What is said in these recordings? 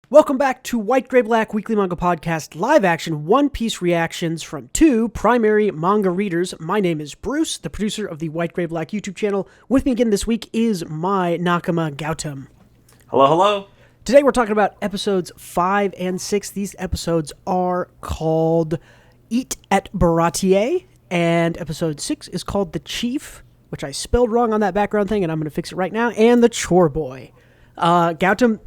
Welcome back to White Gray Black Weekly Manga Podcast, live action One Piece reactions from two primary manga readers. My name is Bruce, the producer of the White Gray Black YouTube channel. With me again this week is my Nakama Gautam. Hello, hello. Today we're talking about episodes 5 and 6. These episodes are called Eat at Baratie, and episode 6 is called The Chief, which I spelled wrong on that background thing, and I'm going to fix it right now, and The Chore Boy. Gautam,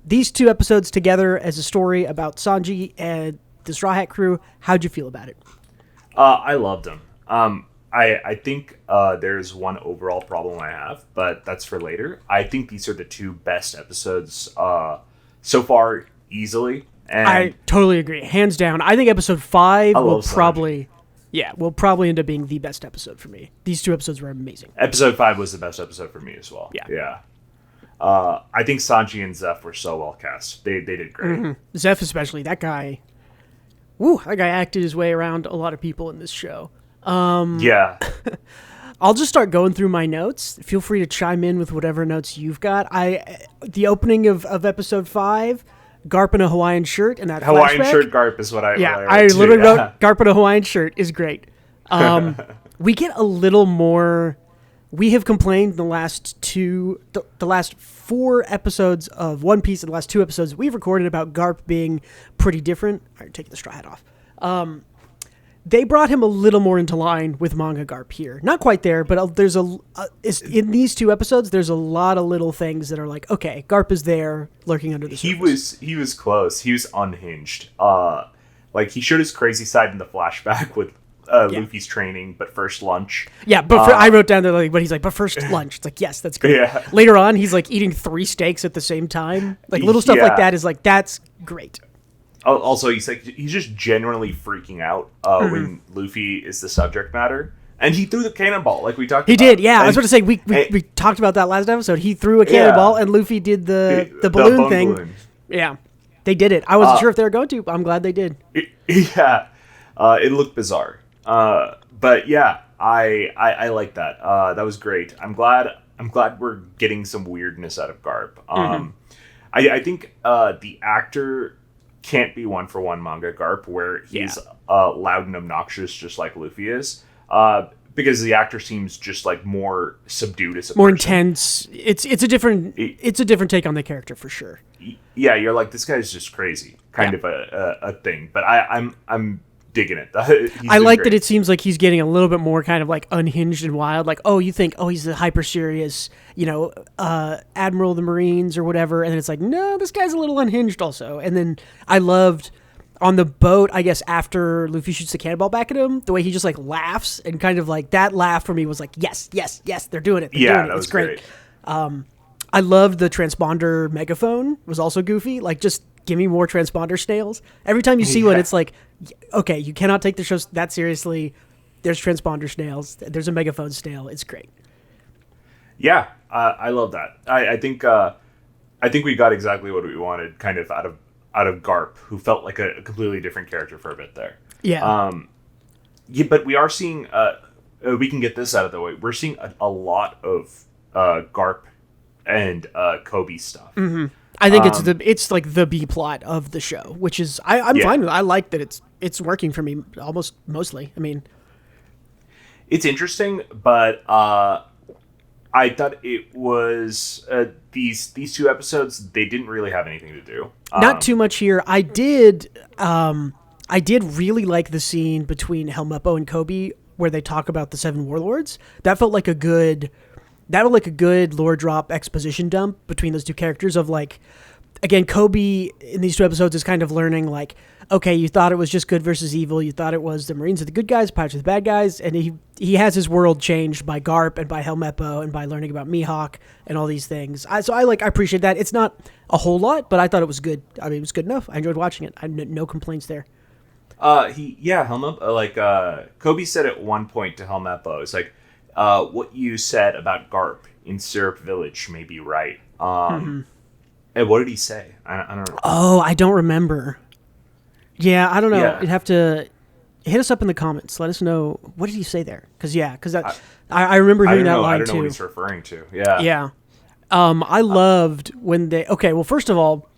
these two episodes together as a story about Sanji and the Straw Hat crew, how'd you feel about it? I loved them. I think there's one overall problem I have, but that's for later. I think these are the two best episodes so far, easily. And I totally agree. Hands down. I think episode 5 will probably end up being the best episode for me. These two episodes were amazing. Episode 5 was the best episode for me as well. Yeah. I think Sanji and Zeff were so well cast. They did great. Mm-hmm. Zeff especially. That guy acted his way around a lot of people in this show. Yeah. I'll just start going through my notes. Feel free to chime in with whatever notes you've got. The opening of episode 5, Garp in a Hawaiian shirt and that Hawaiian flashback. shirt Garp is what I I literally wrote Garp in a Hawaiian shirt is great. We get a little more. We have complained the last 4 episodes of One Piece and the last 2 episodes we've recorded about Garp being pretty different. All right, taking the straw hat off. They brought him a little more into line with manga Garp here. Not quite there, but there's in these 2 episodes, there's a lot of little things that are like, okay, Garp is there, lurking under the surface. He was close. He was unhinged. Like he showed his crazy side in the flashback with Luffy's training, but first lunch. Yeah, but I wrote down there, but he's like, but first lunch. It's like, yes, that's great. Yeah. Later on, he's like eating 3 steaks at the same time. Like little stuff like that is like, that's great. Also, he's just genuinely freaking out when Luffy is the subject matter, and he threw the cannonball like we talked about. He did, yeah. I was going to say we talked about that last episode. He threw a cannonball, and Luffy did the balloon thing. Balloon. Yeah, they did it. I wasn't sure if they were going to. But I'm glad they did. It looked bizarre, but yeah, I like that. That was great. I'm glad we're getting some weirdness out of Garp. I think the actor can't be one-for-one manga Garp, where he's loud and obnoxious just like Luffy is, because the actor seems just like more subdued as a more person. Intense. It's a different take on the character for sure. Yeah, you're like, this guy's just crazy, kind of a thing. But I'm digging it. I like that it seems like he's getting a little bit more kind of like unhinged and wild. Like, you think, he's a hyper serious, Admiral of the Marines or whatever. And then it's like, no, this guy's a little unhinged also. And then I loved on the boat, I guess, after Luffy shoots the cannonball back at him, the way he just like laughs and kind of like that laugh for me was like, yes, they're doing it. That was great. I loved the transponder megaphone. It was also goofy. Like, just give me more transponder snails. Every time you see one, it's like, okay, you cannot take the show that seriously. There's transponder snails. There's a megaphone snail. It's great. Yeah, I love that. I think we got exactly what we wanted, kind of out of Garp, who felt like a completely different character for a bit there. Yeah. But we are seeing. We can get this out of the way. We're seeing a lot of Garp and Kobe stuff. Mm-hmm. I think it's like the B plot of the show, which is I'm fine with it. I like that it's working for me mostly. I mean, it's interesting, but I thought it was these 2 episodes, they didn't really have anything to do. Not too much here. I did really like the scene between Helmeppo and Kobe where they talk about the 7 warlords. That felt like a good lore drop exposition dump between those 2 characters of like, again, Kobe in these 2 episodes is kind of learning like, okay, you thought it was just good versus evil. You thought it was the Marines are the good guys, Pirates are the bad guys. And he has his world changed by Garp and by Helmeppo and by learning about Mihawk and all these things. I appreciate that. It's not a whole lot, but I thought it was good. I mean, it was good enough. I enjoyed watching it. I had no complaints there. Helmeppo, Kobe said at one point to Helmeppo, it's like, what you said about Garp in Syrup Village may be right. And what did he say? I don't know. Oh, I don't remember. Yeah, I don't know. Yeah. You'd have to hit us up in the comments. Let us know. What did he say there? Because I remember hearing that line too. I don't know what he's referring to. Yeah. Yeah. I loved when they... Okay, well, first of all,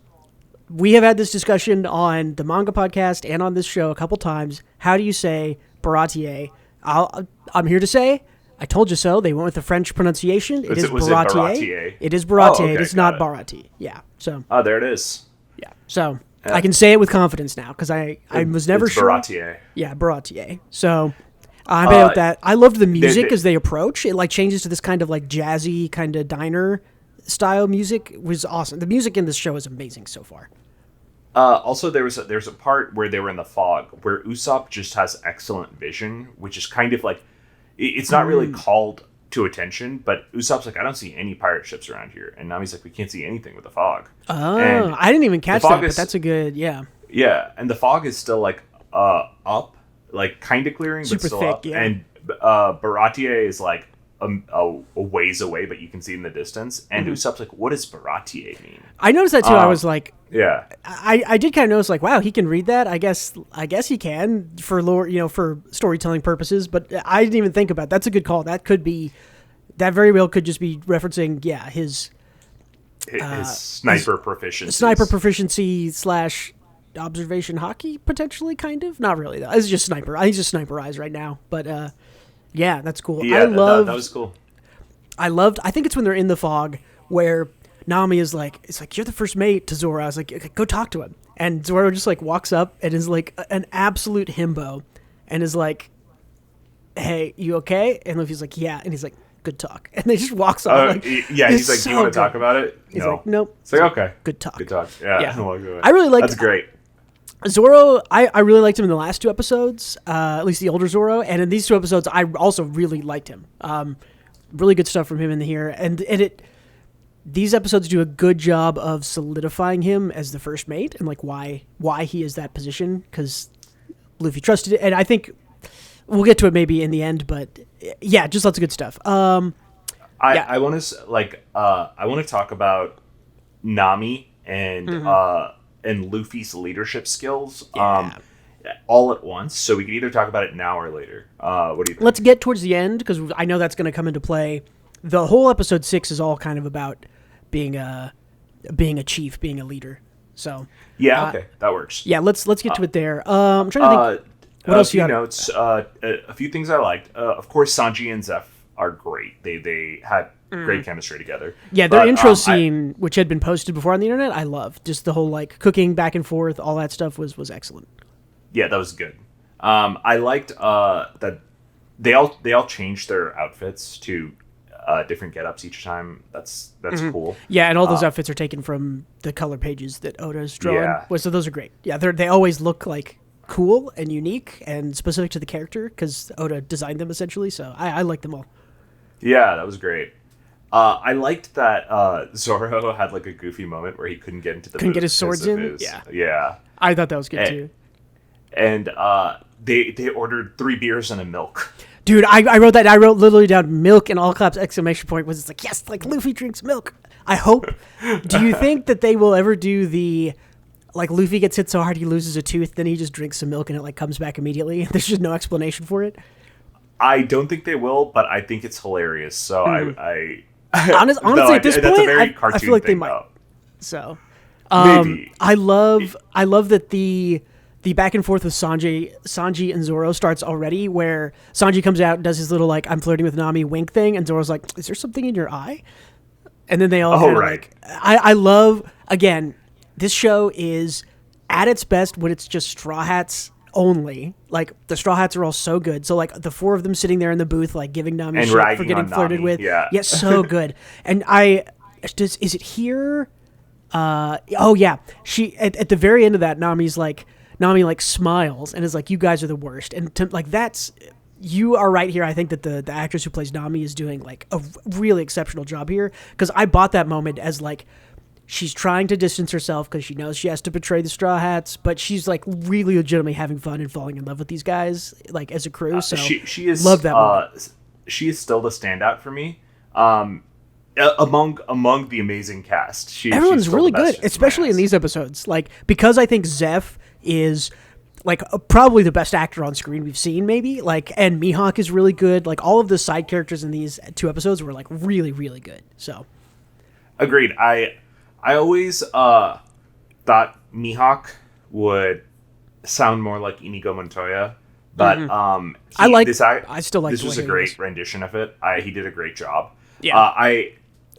we have had this discussion on the manga podcast and on this show a couple times. How do you say Baratie? I'm here to say, I told you so. They went with the French pronunciation. It is Baratie. It is Baratie. It is not Baratie. Yeah. So. Oh, there it is. Yeah. So I can say it with confidence now because I was never sure. Baratie. Yeah, Baratie. So I'm happy with that. I loved the music as they approach. It like changes to this kind of like jazzy kind of diner style music. It was awesome. The music in this show is amazing so far. Also, there's a part where they were in the fog where Usopp just has excellent vision, which is kind of like. It's not really called to attention, but Usopp's like, I don't see any pirate ships around here. And Nami's like, we can't see anything with the fog. Oh, and I didn't even catch that, but that's a good, yeah. Yeah, and the fog is still like up, like kind of clearing, super but still thick, up. Yeah. And Baratie is like a ways away, but you can see in the distance. And Usopp's like, what does Baratie mean? I noticed that too. I was like, yeah, I did kind of notice like, wow, he can read that. I guess he can for lore, for storytelling purposes. But I didn't even think about it. That's a good call. That very well could just be referencing, his sniper proficiency, / observation hockey potentially, kind of. Not really though. It's just sniper. He's just sniper eyes right now. But yeah, that's cool. Yeah, that was cool. I think it's when they're in the fog where Nami is like, it's like, you're the first mate to Zoro. I was like, go talk to him. And Zoro just like walks up and is like an absolute himbo and is like, hey, you okay? And Luffy's like, yeah. And he's like, good talk. And they just walks off. He's like, do you want to talk about it? He's like, nope. It's like, okay. Good talk. Good talk. Yeah. I really liked That's great. Zoro, I really liked him in the last 2 episodes, at least the older Zoro. And in these 2 episodes, I also really liked him. Really good stuff from him in here. And these episodes do a good job of solidifying him as the first mate and like why he is that position, because Luffy trusted it. And I think we'll get to it maybe in the end, but yeah, just lots of good stuff. I want to talk about Nami and Luffy's leadership skills all at once, so we can either talk about it now or later. What do you think? Let's get towards the end, because I know that's going to come into play. The whole episode 6 is all kind of about being a chief, being a leader. So okay, that works. Yeah, let's get to it there. I'm trying to think. What else you got? Notes. A few things I liked. Of course, Sanji and Zeff are great. They had great chemistry together. Yeah, their intro scene, which had been posted before on the internet, I loved. Just the whole like cooking back and forth, all that stuff was excellent. Yeah, that was good. I liked that they all changed their outfits to different get-ups each time. That's cool. Yeah, and all those outfits are taken from the color pages that Oda's drawn. Yeah. So those are great. Yeah, they always look like cool and unique and specific to the character because Oda designed them essentially. So I like them all. Yeah, that was great. I liked that Zoro had like a goofy moment where he couldn't get into the couldn't get his swords in. Yeah. I thought that was good too. And they ordered 3 beers and a milk. Dude, I wrote that. I wrote literally down milk and all caps exclamation point. Was it's like, yes, like Luffy drinks milk. I hope. Do you think that they will ever do the like Luffy gets hit so hard he loses a tooth, then he just drinks some milk and it like comes back immediately? There's just no explanation for it. I don't think they will, but I think it's hilarious. So I honestly no, at this that's point, a very I feel like they might. Though. So maybe I love that the back and forth with Sanji and Zoro starts already, where Sanji comes out and does his little like I'm flirting with Nami wink thing, and Zoro's like, "Is there something in your eye?" And then they all like, I love, again, this show is at its best when it's just Straw Hats only. Like the Straw Hats are all so good. So like the 4 of them sitting there in the booth, like giving Nami shit for getting flirted with. Yeah, so good. And is it here? Oh yeah, she at the very end of that, Nami like smiles and is like, "You guys are the worst." And you are right here. I think that the actress who plays Nami is doing like a really exceptional job here, because I bought that moment as like she's trying to distance herself because she knows she has to betray the Straw Hats, but she's like really legitimately having fun and falling in love with these guys like as a crew. So she is love that moment. She is still the standout for me. Among the amazing cast, everyone's really good, especially in these episodes. Like, because I think Zeff is like probably the best actor on screen we've seen, maybe. Like, and Mihawk is really good. Like, all of the side characters in these 2 episodes were like really, really good. So, agreed. I always thought Mihawk would sound more like Inigo Montoya, but I still like this was a great rendition of it. He did a great job. Yeah.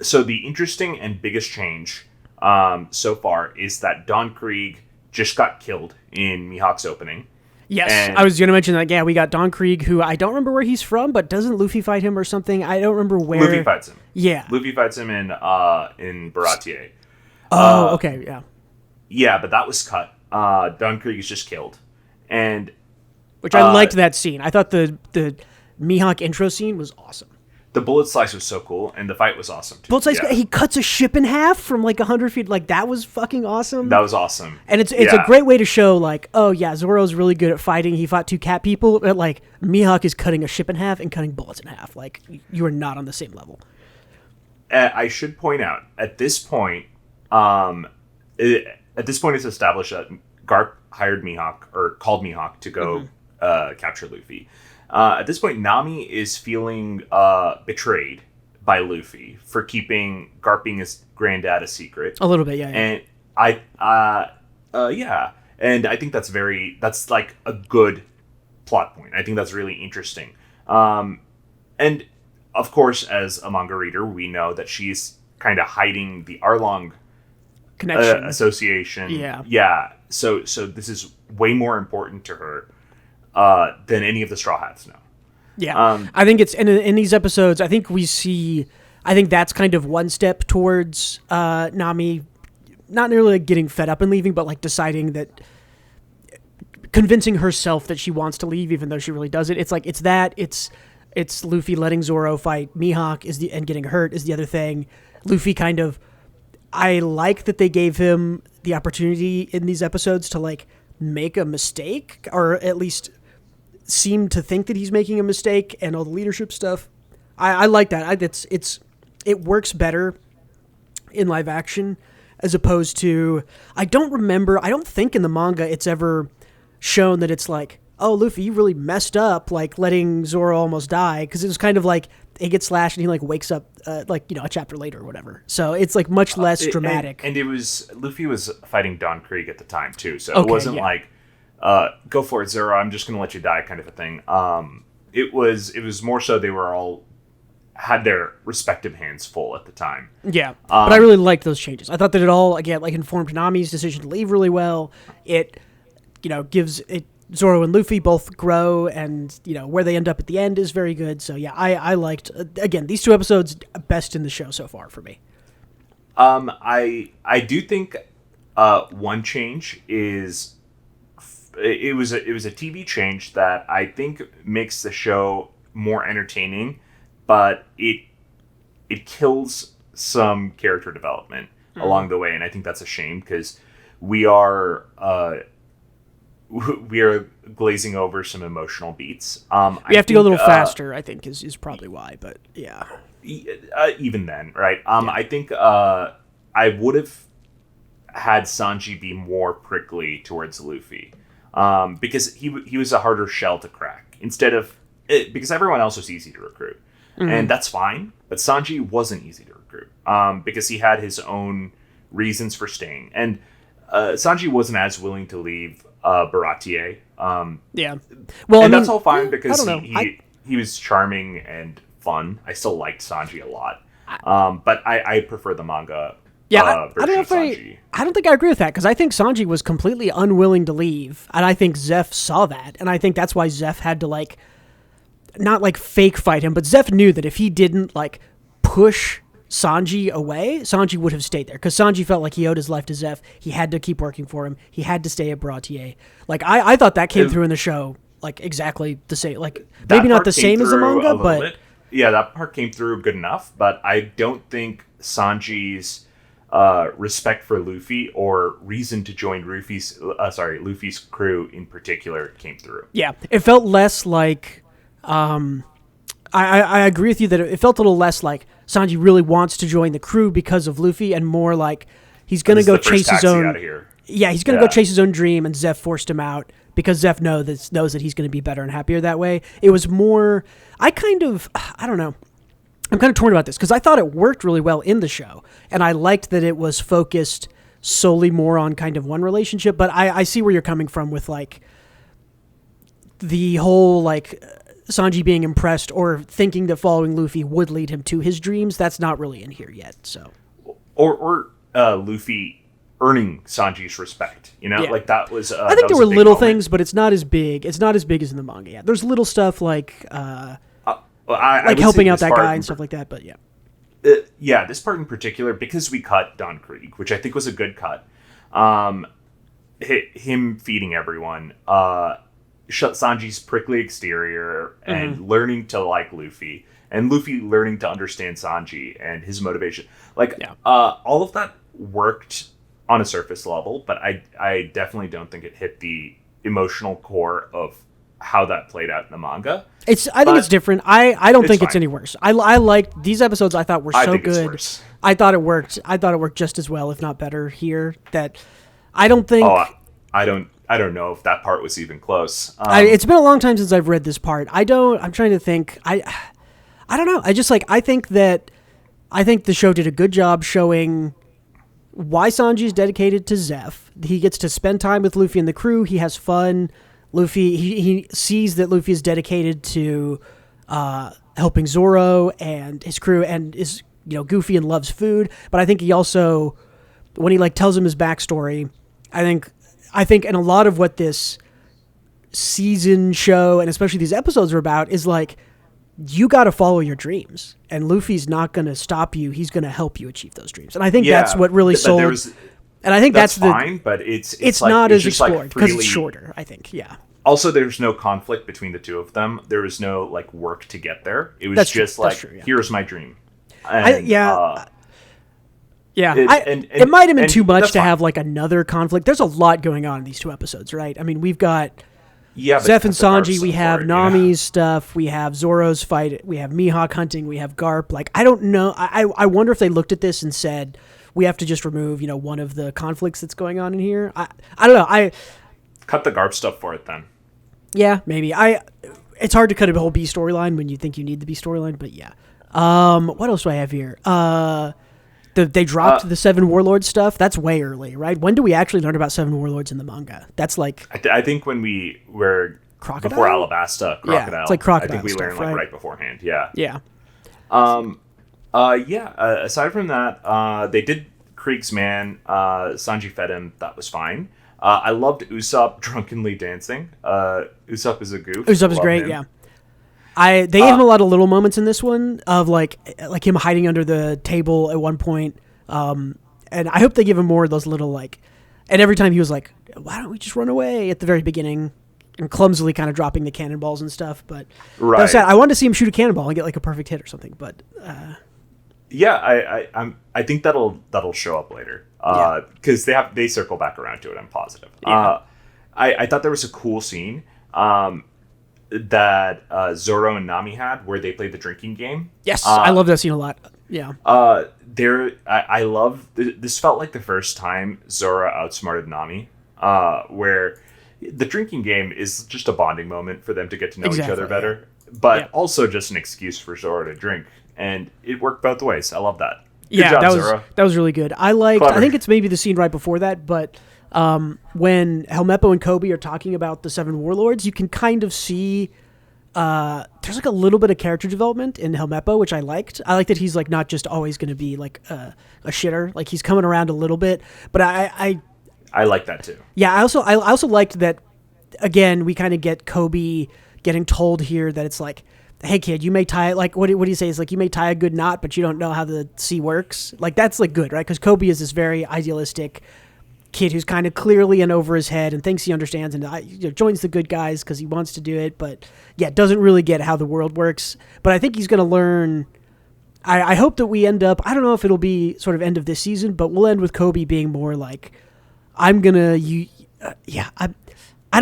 So the interesting and biggest change so far is that Don Krieg just got killed in Mihawk's opening. Yes, I was going to mention that. Yeah, we got Don Krieg, who I don't remember where he's from, but doesn't Luffy fight him or something? I don't remember where. Luffy fights him. Yeah. Luffy fights him in Baratie. Oh, okay, yeah. Yeah, but that was cut. Don Krieg is just killed. Which I liked that scene. I thought the Mihawk intro scene was awesome. The bullet slice was so cool, and the fight was awesome, too. Bullet slice, he cuts a ship in half from, 100 feet. That was fucking awesome. That was awesome. And it's a great way to show, oh, yeah, Zoro's really good at fighting. He fought 2 cat people. But, Mihawk is cutting a ship in half and cutting bullets in half. You are not on the same level. I should point out, at this point, it's established that Garp hired Mihawk, or called Mihawk, to go capture Luffy. At this point, Nami is feeling betrayed by Luffy for keeping Garp being his granddad a secret. A little bit, yeah. And and I think that's a good plot point. I think that's really interesting. And of course, as a manga reader, we know that she's kind of hiding the Arlong connection association. Yeah. So this is way more important to her than any of the Straw Hats know. Yeah. I think it's in these episodes, I think that's kind of one step towards Nami not nearly getting fed up and leaving, but deciding that, convincing herself that she wants to leave even though she really doesn't. It's Luffy letting Zoro fight Mihawk and getting hurt is the other thing. Luffy I like that they gave him the opportunity in these episodes to make a mistake, or at least seem to think that he's making a mistake, and all the leadership stuff. I like that. It works better in live action as opposed to, I don't think in the manga it's ever shown that it's oh, Luffy, you really messed up, letting Zoro almost die, because it was kind of he gets slashed and he wakes up a chapter later or whatever. So it's much less dramatic. And Luffy was fighting Don Krieg at the time too, so it wasn't go for it, Zoro, I'm just gonna let you die kind of a thing. It was more so they were all had their respective hands full at the time. Yeah, but I really liked those changes. I thought that it all again informed Nami's decision to leave really well. It gives it. Zoro and Luffy both grow, and where they end up at the end is very good. So yeah, I liked again these 2 episodes best in the show so far for me. I do think one change is it was a TV change that I think makes the show more entertaining, but it kills some character development along the way, and I think that's a shame because we are glazing over some emotional beats. We have to go a little faster, I think, is probably why, but yeah. Even then, right? I think I would have had Sanji be more prickly towards Luffy, because he was a harder shell to crack, because everyone else was easy to recruit. And that's fine, but Sanji wasn't easy to recruit, because he had his own reasons for staying. And Sanji wasn't as willing to leave Baratie. Yeah. Well, that's all fine because he was charming and fun. I still liked Sanji a lot. But I prefer the manga version of Sanji. I don't think I agree with that, because I think Sanji was completely unwilling to leave, and I think Zeff saw that, and I think that's why Zeff had to not fake fight him, but Zeff knew that if he didn't push Sanji away, Sanji would have stayed there, because Sanji felt like he owed his life to Zeff. He had to keep working for him. He had to stay at Baratie. I thought that came through in the show, exactly the same. Maybe not the same as the manga, but yeah, that part came through good enough. But I don't think Sanji's respect for Luffy or reason to join Luffy's crew in particular came through. Yeah, it felt less like. I agree with you that it felt a little less like Sanji really wants to join the crew because of Luffy, and more like he's going to go chase his own. Yeah, he's going to go chase his own dream, and Zeff forced him out because Zeff knows that he's going to be better and happier that way. It was more. I don't know. I'm kind of torn about this because I thought it worked really well in the show, and I liked that it was focused solely more on kind of one relationship. But I see where you're coming from with like the whole like Sanji being impressed or thinking that following Luffy would lead him to his dreams. That's not really in here yet. So, or Luffy earning Sanji's respect. You know, like that was. I think there were little things, but it's not as big. It's not as big as in the manga. Yeah, there's little stuff like like helping out that guy and stuff like that. But yeah. Yeah, this part in particular, because we cut Don Krieg, which I think was a good cut. Him feeding everyone, Sanji's prickly exterior, and learning to like Luffy, and Luffy learning to understand Sanji and his motivation. Like, all of that worked on a surface level, but I definitely don't think it hit the emotional core of how that played out in the manga. I think it's different. I don't think it's any worse. I liked these episodes. I thought were so good. I thought it worked. I thought it worked just as well, if not better here. That I don't think. I don't know if that part was even close. It's been a long time since I've read this part. I'm trying to think. I don't know. I just like. I think the show did a good job showing why Sanji is dedicated to Zeff. He gets to spend time with Luffy and the crew. He has fun. Luffy, he sees that Luffy is dedicated to helping Zoro and his crew, and is goofy and loves food. But I think he also, when he like tells him his backstory, I think in a lot of what this season show and especially these episodes are about is like, you got to follow your dreams, and Luffy's not going to stop you. He's going to help you achieve those dreams. And I think that's what really sold. And I think that's fine, but it's like, not as explored because it's shorter, I think. Yeah. Also, there's no conflict between the two of them. There was no like work to get there. It was here's my dream. And, it might have been too much to have like another conflict. There's a lot going on in these two episodes, right? I mean, we've got Zeff and Sanji. We have Nami's stuff. We have Zoro's fight. We have Mihawk hunting. We have Garp. Like, I don't know. I wonder if they looked at this and said, we have to just remove, one of the conflicts that's going on in here. I don't know. Cut the Garp stuff for it then. Yeah, maybe. It's hard to cut a whole B storyline when you think you need the B storyline, but yeah. What else do I have here? They dropped the Seven Warlords stuff. That's way early, right? When do we actually learn about Seven Warlords in the manga? That's like I think when we were Crocodile? Before Alabasta, Crocodile. Yeah, it's like Crocodile. I think we learned like right beforehand. Yeah. Yeah. Aside from that, they did Krieg's man. Sanji fed him. That was fine. I loved Usopp drunkenly dancing. Usopp is a goof. Usopp is great. Him. Yeah. They gave him a lot of little moments in this one of like him hiding under the table at one point. And I hope they give him more of those little like. And every time he was like, "Why don't we just run away?" at the very beginning, and clumsily kind of dropping the cannonballs and stuff. But that was sad. I wanted to see him shoot a cannonball and get like a perfect hit or something. But I think that'll show up later because they circle back around to it. I'm positive. Yeah. I thought there was a cool scene that Zoro and Nami had where they played the drinking game. Yes, I love that scene a lot. Yeah. I love this. Felt like the first time Zoro outsmarted Nami, where the drinking game is just a bonding moment for them to get to know each other better, but also just an excuse for Zoro to drink. And it worked both ways. I love that. Good job, Zoro. That was really good. I think it's maybe the scene right before that, but when Helmeppo and Kobe are talking about the Seven Warlords, you can kind of see there's like a little bit of character development in Helmeppo, which I liked. I like that he's like not just always going to be like a shitter. Like he's coming around a little bit, but I like that too. Yeah, I also liked that. Again, we kind of get Kobe getting told here that it's like, hey kid, you may tie, like, what do you say? It's like, you may tie a good knot, but you don't know how the sea works. Like, that's like good, right? Because Kobe is this very idealistic kid who's kind of clearly in over his head and thinks he understands and joins the good guys because he wants to do it, but doesn't really get how the world works. But I think he's going to learn. I hope that we end up, I don't know if it'll be sort of end of this season, but we'll end with Kobe being more like, I don't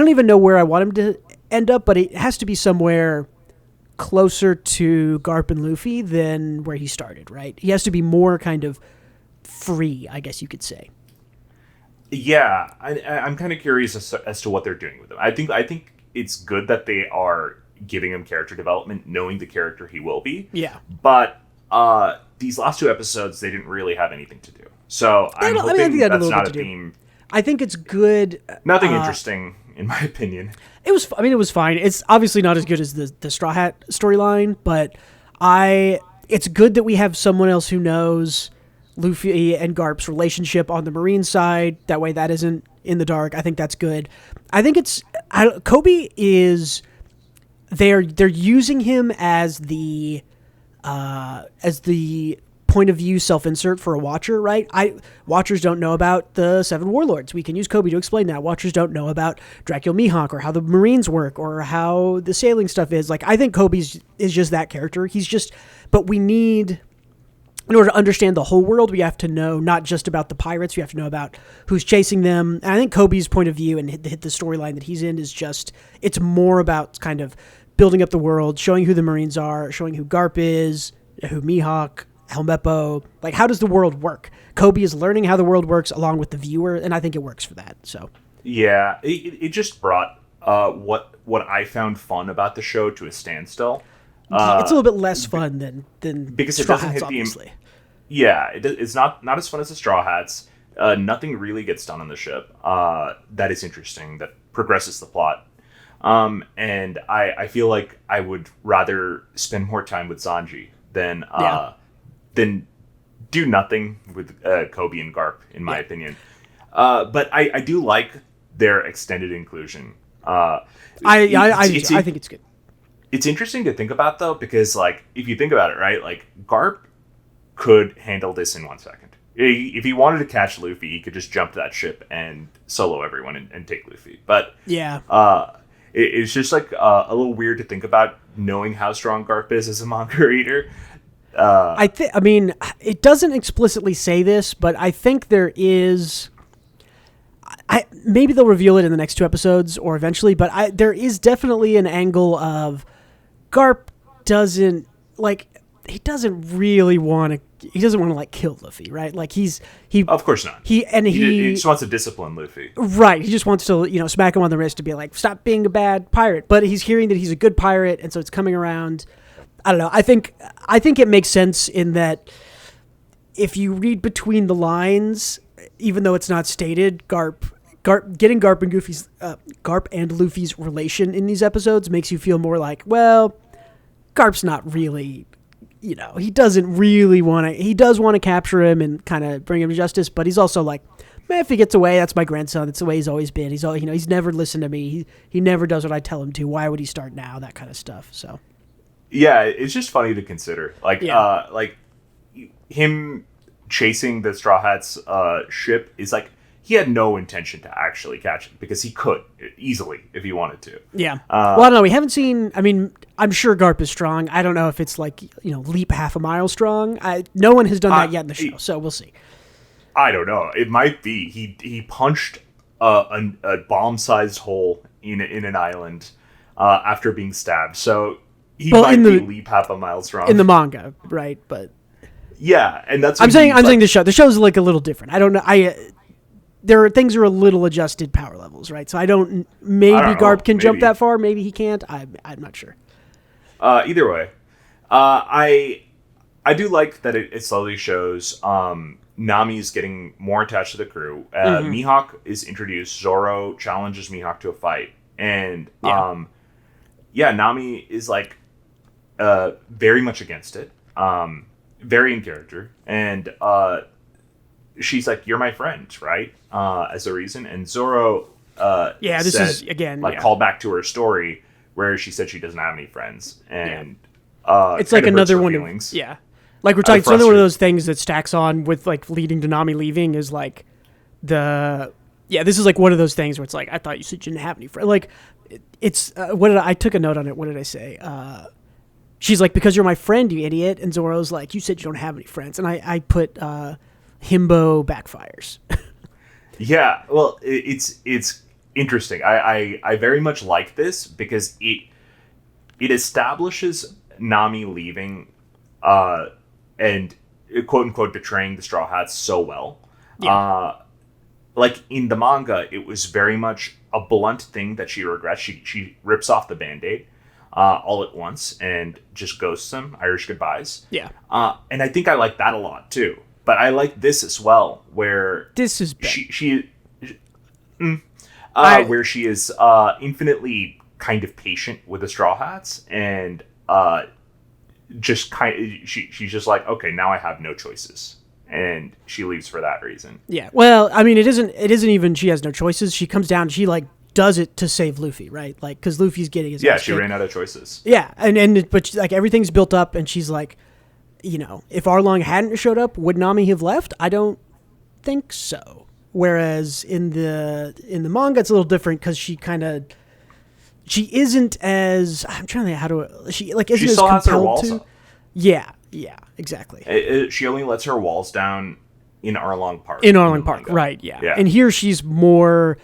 even know where I want him to end up, but it has to be somewhere closer to Garp and Luffy than where he started, right? He has to be more kind of free, I guess you could say. Yeah, I'm kind of curious as to what they're doing with him. I think it's good that they are giving him character development, knowing the character he will be. Yeah. But these last two episodes, they didn't really have anything to do. So I'm hoping I think that that's a little not bit a to do. theme. I think it's good. Nothing interesting, in my opinion. It was. I mean, it was fine. It's obviously not as good as the Straw Hat storyline, but it's good that we have someone else who knows Luffy and Garp's relationship on the Marine side. That way, that isn't in the dark. I think that's good. I think Kobe is. They're using him as the point of view self-insert for a watcher, right? Watchers don't know about the Seven Warlords. We can use Kobe to explain that. Watchers don't know about Dracula Mihawk or how the Marines work or how the sailing stuff is. Like, I think Kobe is just that character. But we need, in order to understand the whole world, we have to know not just about the pirates. We have to know about who's chasing them. And I think Kobe's point of view and the storyline that he's in is just, it's more about kind of building up the world, showing who the Marines are, showing who Garp is, who Mihawk, Helmeppo, like, how does the world work? Kobe is learning how the world works along with the viewer, and I think it works for that. So yeah, it just brought what I found fun about the show to a standstill. It's a little bit less fun than because Straw it doesn't Hats, hit obviously. It's not as fun as the Straw Hats. Nothing really gets done on the ship that is interesting, that progresses the plot. And I feel like I would rather spend more time with Sanji than do nothing with Kobe and Garp, in my opinion. But I do like their extended inclusion. I think it's good. It's interesting to think about, though, because, like, if you think about it, right, like, Garp could handle this in 1 second. If he wanted to catch Luffy, he could just jump to that ship and solo everyone and take Luffy. But it's just, like, a little weird to think about, knowing how strong Garp is as a manga reader. I mean, it doesn't explicitly say this, but I think there is. Maybe they'll reveal it in the next 2 episodes or eventually, but there is definitely an angle of Garp doesn't really want to. He doesn't want to, like, kill Luffy, right? Like, he. Of course not. He just wants to discipline Luffy. Right. He just wants to, smack him on the wrist to be like, stop being a bad pirate. But he's hearing that he's a good pirate, and so it's coming around. I don't know. I think it makes sense in that if you read between the lines, even though it's not stated, getting Garp and Luffy's relation in these episodes makes you feel more like, well, Garp's not really, he doesn't really want to. He does want to capture him and kind of bring him to justice, but he's also like, man, if he gets away, that's my grandson. That's the way he's always been. He's never listened to me. He never does what I tell him to. Why would he start now? That kind of stuff. So. Yeah, it's just funny to consider. Like, like him chasing the Straw Hats ship is like, he had no intention to actually catch it because he could easily if he wanted to. Yeah. Well, I don't know. We haven't seen. I mean, I'm sure Garp is strong. I don't know if it's like leap half a mile strong. No one has done that yet in the show, so we'll see. I don't know. It might be. He punched a bomb-sized hole in an island after being stabbed. So. He might be leap half a mile strong in the manga, right? But yeah, and that's. I'm saying the show. The show's like a little different. I don't know. There are things are a little adjusted power levels, right? So maybe Garp can jump that far. Maybe he can't. I'm not sure. Either way, I do like that it slowly shows Nami's getting more attached to the crew. Mihawk is introduced. Zoro challenges Mihawk to a fight, and Nami is like. Very much against it, very in character, and she's like, "You're my friend, right?" As a reason, and Zoro, called back to her story where she said she doesn't have any friends, and it's like another one of like we're talking. It's another one of those things that stacks on with like leading to Nami leaving is like this is like one of those things where it's like, I thought you said you didn't have any friends. Like it's I took a note on it. What did I say? She's like, because you're my friend, you idiot. And Zoro's like, you said you don't have any friends. And I put himbo backfires. Yeah, well, it's interesting. I very much like this because it establishes Nami leaving and quote unquote betraying the Straw Hats so well. Yeah. Like in the manga, it was very much a blunt thing that she regrets. She rips off the Band-Aid. All at once and just ghosts them, Irish goodbyes. Yeah. And I think I like that a lot too. but I like this as well, where this is bad. Where she is infinitely kind of patient with the Straw Hats, and just she's just like, okay, now I have no choices, and she leaves for that reason. Yeah, well, I mean, it isn't even she has no choices. She comes down, she like does it to save Luffy, right? Like, because Luffy's getting his ass she kicked. ran out of choices. Yeah, but like everything's built up, and she's like, you know, if Arlong hadn't showed up, would Nami have left? I don't think so. Whereas in the manga, it's a little different because she isn't as, I'm trying to think how to, she like isn't she as still has her compelled walls to. up. Yeah, exactly. She only lets her walls down in Arlong Park. In Arlong Park, right? Yeah. And here she's more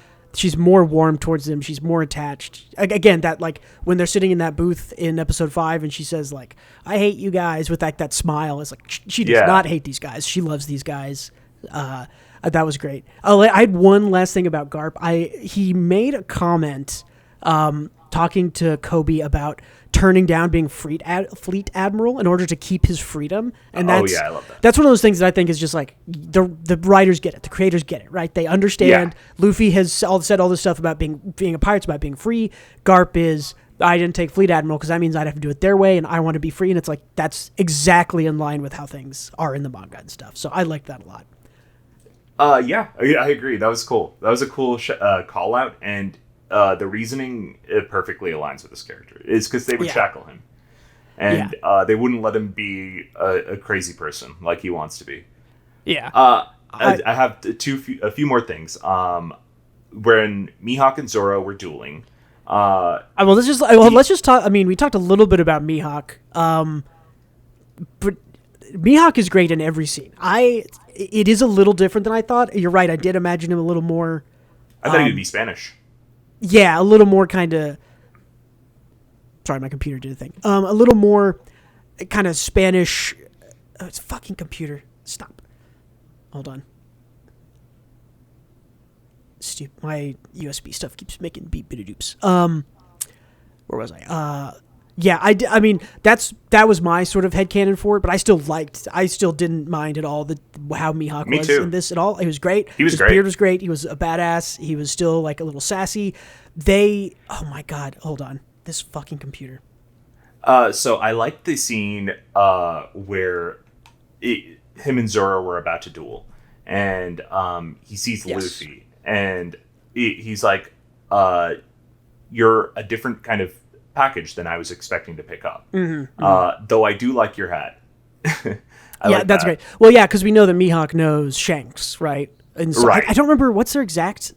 warm towards them. She's more attached. Again, that like when they're sitting in that booth in episode 5, and she says like, "I hate you guys," with that smile. It's like she does not hate these guys. She loves these guys. That was great. I had one last thing about Garp. He made a comment talking to Kobe about turning down being fleet admiral in order to keep his freedom. And I love that. That's one of those things that I think is just like the writers get it, the creators get it, right? They understand. Luffy has said all this stuff about being a pirate, about being free. Garp is, I didn't take fleet admiral because that means I'd have to do it their way, and I want to be free. And it's like that's exactly in line with how things are in the manga and stuff. So I like that a lot. I agree. That was cool. That was a cool call out, and the reasoning perfectly aligns with this character. It's because they would shackle him, and they wouldn't let him be a crazy person like he wants to be. Yeah. I have a few more things. When Mihawk and Zoro were dueling. Let's just talk. I mean, we talked a little bit about Mihawk, but Mihawk is great in every scene. It is a little different than I thought. You're right. I did imagine him a little more. I thought he would be Spanish. Yeah, a little more kind of. Sorry, my computer did a thing. A little more kind of Spanish. Oh, it's a fucking computer. Stop. Hold on. Stupid. My USB stuff keeps making beep bitty doops. Where was I? Yeah, I mean, that was my sort of headcanon for it, but I still didn't mind at all how Mihawk was in this at all. He was great. His beard was great. He was a badass. He was still like a little sassy. Oh my God, hold on. This fucking computer. So I liked the scene where him and Zoro were about to duel, and he sees Luffy, and he's like, you're a different kind of package than I was expecting to pick up. Though I do like your hat. That's great. Well, yeah, because we know that Mihawk knows Shanks, right? And so I don't remember what's their exact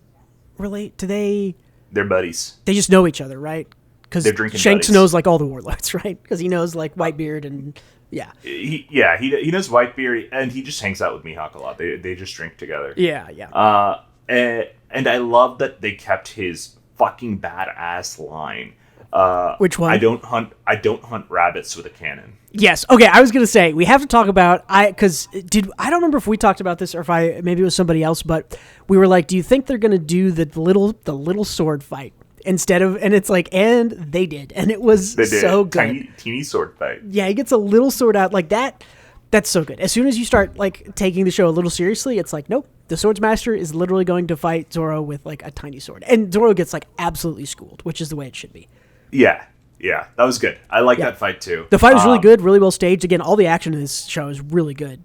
They're buddies. They just know each other, right? Because Shanks knows like all the warlords, right? Because he knows like Whitebeard and he knows Whitebeard, and he just hangs out with Mihawk a lot. They just drink together. And I love that they kept his fucking badass line. Which one? I don't hunt rabbits with a cannon. Yes. Okay. I was gonna say we have to talk about I don't remember if we talked about this or if maybe it was somebody else, but we were like, do you think they're gonna do the little sword fight instead of? And it's like, and they did, and it was so good. Teeny sword fight. Yeah, he gets a little sword out like that. That's so good. As soon as you start like taking the show a little seriously, it's like, nope. The Swordsmaster is literally going to fight Zoro with like a tiny sword, and Zoro gets like absolutely schooled, which is the way it should be. Yeah, that was good. I like that fight too. The fight was really good, really well staged. Again, all the action in this show is really good.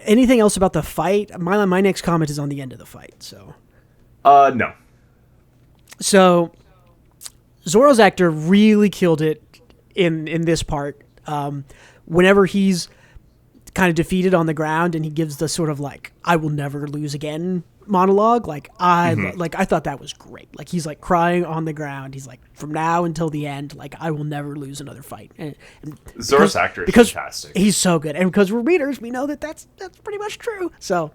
Anything else about the fight? My next comment is on the end of the fight. So, no. So, Zoro's actor really killed it in this part. Whenever he's kind of defeated on the ground and he gives the sort of like "I will never lose again" monologue, I thought that was great. Like he's like crying on the ground. He's like, from now until the end, like I will never lose another fight. And Zoro's actor is fantastic. He's so good, and because we're readers, we know that's pretty much true. So,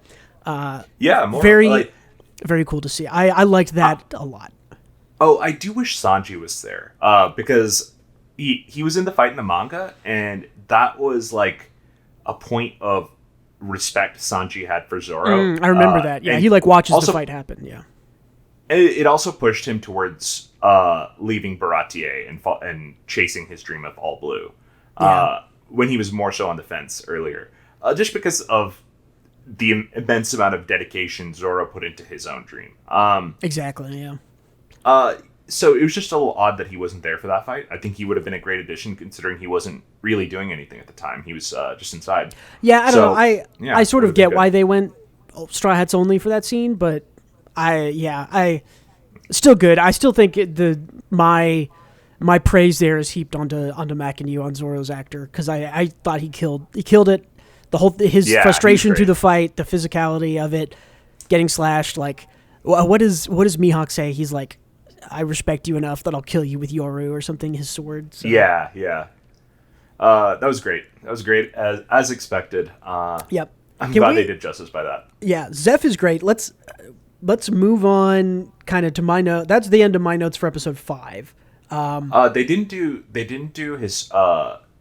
very cool to see. I liked that a lot. Oh, I do wish Sanji was there because he was in the fight in the manga, and that was like a point of respect Sanji had for Zoro. I remember that. Yeah, he like watches the fight happen. Yeah, it also pushed him towards leaving Baratie and chasing his dream of all blue, when he was more so on the fence earlier, just because of the immense amount of dedication Zoro put into his own dream. Exactly, yeah. So it was just a little odd that he wasn't there for that fight. I think he would have been a great addition, considering he wasn't really doing anything at the time. He was just inside. Yeah, I don't know. I sort of get why they went Straw Hats only for that scene, but I still good. I still think my praise there is heaped onto Mac and you on Zoro's actor, because I thought he killed it. His frustration through the fight, the physicality of it, getting slashed. Like, what does Mihawk say? He's like, I respect you enough that I'll kill you with Yoru or something. His sword. So. Yeah. That was great. As expected. Yep. I'm glad they did justice by that. Yeah, Zeff is great. Let's move on kind of to my note. That's the end of my notes for episode 5. They didn't do his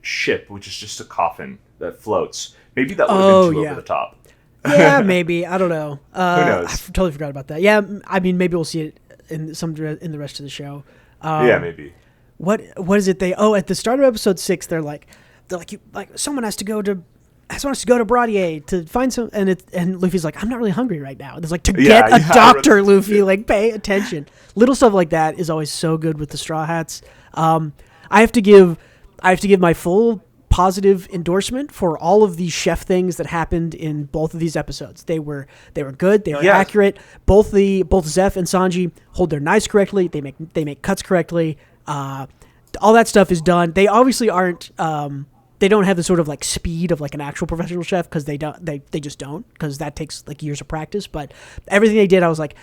ship, which is just a coffin that floats. Maybe that would have been too over the top. Yeah, maybe. I don't know. Who knows? I totally forgot about that. Yeah, I mean, maybe we'll see it in the rest of the show. Yeah, maybe. What is it? At the start of episode 6, they're like someone has to go to Baratie to find some, and Luffy's like, I'm not really hungry right now. And it's like, get a doctor, Luffy. Like, pay attention. Little stuff like that is always so good with the Straw Hats. I have to give my full positive endorsement for all of these chef things that happened in both of these episodes. They were good. They were accurate. Both Zeff and Sanji hold their knives correctly. They make cuts correctly. All that stuff is done. They obviously aren't. They don't have the sort of like speed of like an actual professional chef, because they just don't, because that takes like years of practice. But everything they did, I was like,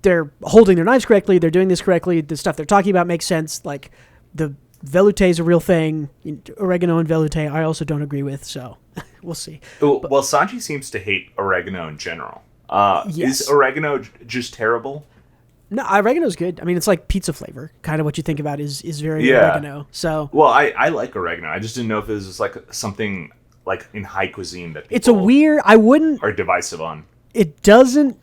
they're holding their knives correctly. They're doing this correctly. The stuff they're talking about makes sense. Like the velouté is a real thing. Oregano and velouté, I also don't agree with. So we'll see. Well, Sanji seems to hate oregano in general. Yes. Is oregano just terrible? No, oregano's good. I mean, it's like pizza flavor. Kind of what you think about is very oregano. So, well, I like oregano. I just didn't know if it was just like something like in high cuisine that people it's a weird. I wouldn't are divisive on. It doesn't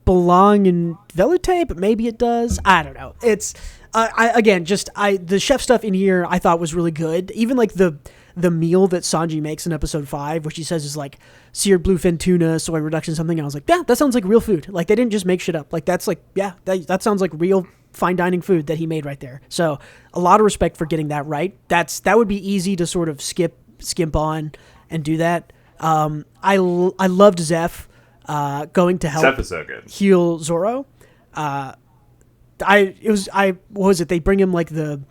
belong in velouté, but maybe it does. I don't know. It's the chef stuff in here I thought was really good. Even like the meal that Sanji makes in episode 5, which he says is like seared bluefin tuna, soy reduction, something. I was like, yeah, that sounds like real food. Like, they didn't just make shit up. Like, that's like, yeah, that sounds like real fine dining food that he made right there. So a lot of respect for getting that right. That would be easy to sort of skimp on and do that. I loved Zeff going to help Zeff is so good. heal Zoro. What was it? They bring him like the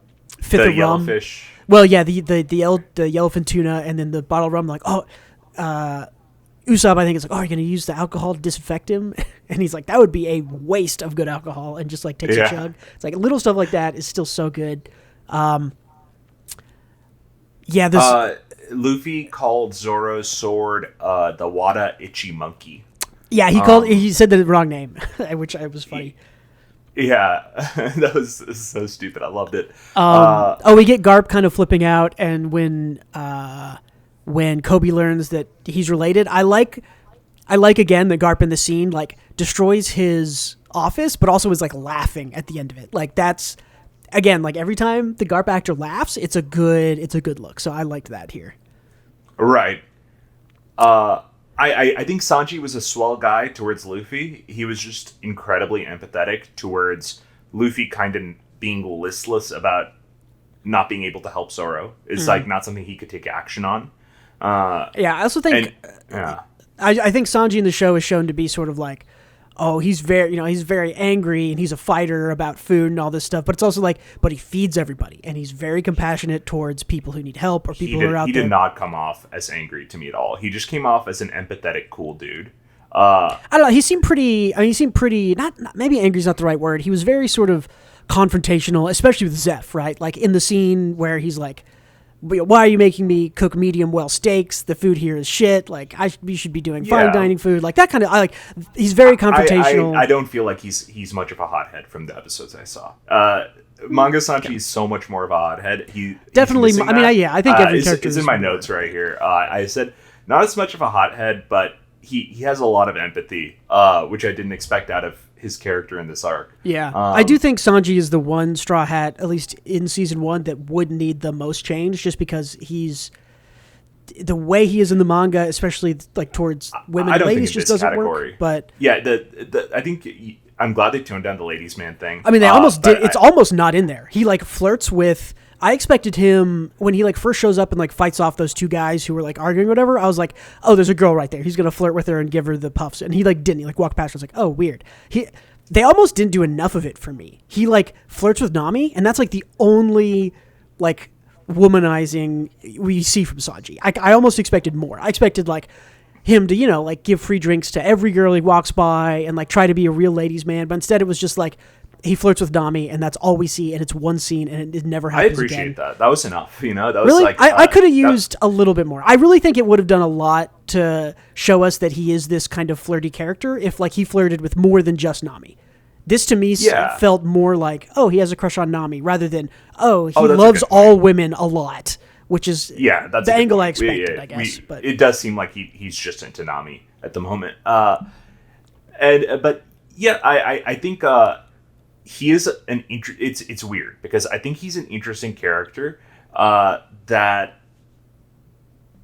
fifth of rum. Yellowfish. Well, yeah, the yellowfin tuna, and then the bottle of rum. Like, Usopp, I think, is like, are you going to use the alcohol to disinfect him? And he's like, that would be a waste of good alcohol, and just like takes a chug. It's like little stuff like that is still so good. Luffy called Zoro's sword the Wada Itchy Monkey. Yeah, he said the wrong name, which was funny. Yeah, that was so stupid. I loved it. We get Garp kind of flipping out, and when Kobe learns that he's related, I like again that Garp in the scene like destroys his office, but also is like laughing at the end of it. Like, that's again, like every time the Garp actor laughs, it's a good look. So I liked that here. Right. I think Sanji was a swell guy towards Luffy. He was just incredibly empathetic towards Luffy kind of being listless about not being able to help Zoro. It's like not something he could take action on. I also think I think Sanji in the show is shown to be sort of like, oh, he's very angry and he's a fighter about food and all this stuff. But it's also like, but he feeds everybody and he's very compassionate towards people who need help or people who are out there. He did not come off as angry to me at all. He just came off as an empathetic, cool dude. I don't know. He seemed pretty. Not maybe angry is not the right word. He was very sort of confrontational, especially with Zeff, right? Like in the scene where he's like, why are you making me cook medium well steaks? The food here is shit. Like, we should be doing fine dining food. Like that kind of. He's very confrontational. I don't feel like he's much of a hothead from the episodes I saw. Manga Sanji is so much more of a hothead. He definitely. I think every character is in my notes right here. I said not as much of a hothead, but he has a lot of empathy, which I didn't expect out of his character in this arc. Yeah. I do think Sanji is the one Straw Hat, at least in season 1, that would need the most change, just because he's the way he is in the manga, especially like towards women and ladies, just doesn't work. But yeah, I think I'm glad they toned down the ladies' man thing. I mean, they almost did. It's almost not in there. He like flirts with. I expected him when he like first shows up and like fights off those two guys who were like arguing or whatever. I was like, oh, there's a girl right there. He's gonna flirt with her and give her the puffs, and he like didn't. He like walked past her. I was like, oh, weird. They almost didn't do enough of it for me. He like flirts with Nami, and that's like the only like womanizing we see from Sanji. I almost expected more. I expected like him to, like give free drinks to every girl he walks by and like try to be a real ladies' man, but instead it was just like he flirts with Nami, and that's all we see, and it's one scene, and it never happens again. I appreciate that. That was enough. That was really? like I could have used a little bit more. I really think it would have done a lot to show us that he is this kind of flirty character if like he flirted with more than just Nami. This to me felt more like, oh, he has a crush on Nami, rather than, oh, he loves all women a lot, which is that's the angle I expected, I guess. But it does seem like he's just into Nami at the moment. I think he is it's weird because I think he's an interesting character that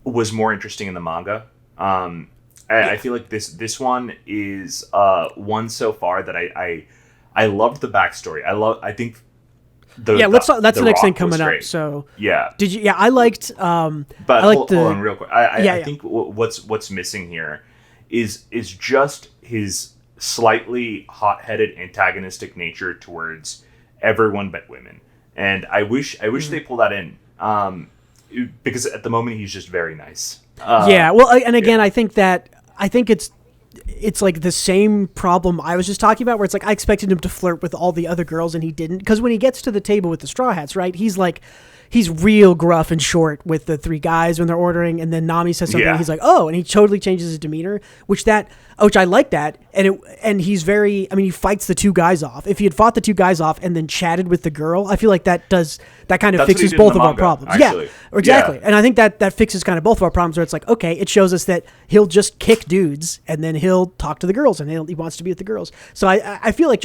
was more interesting in the manga. I feel like this one is one so far that I loved the backstory. I think that's the next thing coming up. So did you? Yeah, I liked. But hold on real quick. I think what's missing here is just his slightly hot-headed antagonistic nature towards everyone but women, and I wish they pull that in because at the moment he's just very nice. I think it's like the same problem I was just talking about, where it's like I expected him to flirt with all the other girls and he didn't, because when he gets to the table with the Straw Hats, right, he's real gruff and short with the three guys when they're ordering, and then Nami says something, and he's like, oh, and he totally changes his demeanor, which I like that, and he's very, I mean, he fights the two guys off. If he had fought the two guys off and then chatted with the girl, I feel like that kind of fixes both of our problems. Actually. Yeah, exactly. Yeah. And I think that fixes kind of both of our problems, where it's like, okay, it shows us that he'll just kick dudes and then he'll talk to the girls and he wants to be with the girls. So I feel like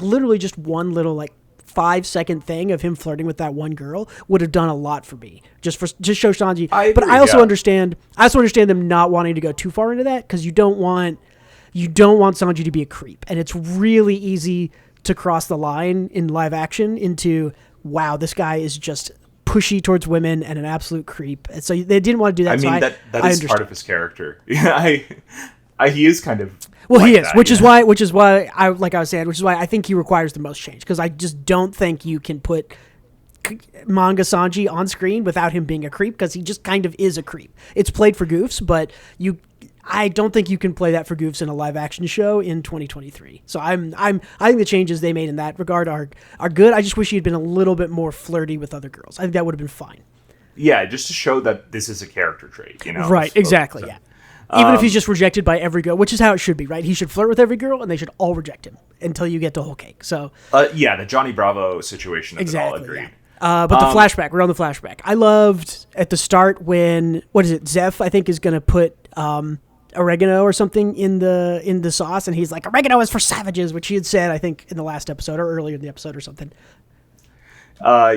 literally just one little 5-second thing of him flirting with that one girl would have done a lot for me, just show Sanji. But I also understand them not wanting to go too far into that, because you don't want Sanji to be a creep, and it's really easy to cross the line in live action into, wow, this guy is just pushy towards women and an absolute creep. And so they didn't want to do that. I mean, that is part of his character. Yeah, he is kind of. Well, he is, which is why I think he requires the most change, because I just don't think you can put manga Sanji on screen without him being a creep, because he just kind of is a creep. It's played for goofs, but I don't think you can play that for goofs in a live action show in 2023. So I think the changes they made in that regard are good. I just wish he had been a little bit more flirty with other girls. I think that would have been fine. Yeah, just to show that this is a character trait, Right, exactly, yeah. Even if he's just rejected by every girl, which is how it should be, right? He should flirt with every girl, and they should all reject him until you get to whole cake. So, the Johnny Bravo situation. Exactly. All agreed. Yeah. But the flashback, we're on the flashback. I loved at the start when Zeff, I think, is going to put oregano or something in the sauce, and he's like, oregano is for savages, which he had said, I think, in the last episode or earlier in the episode or something. I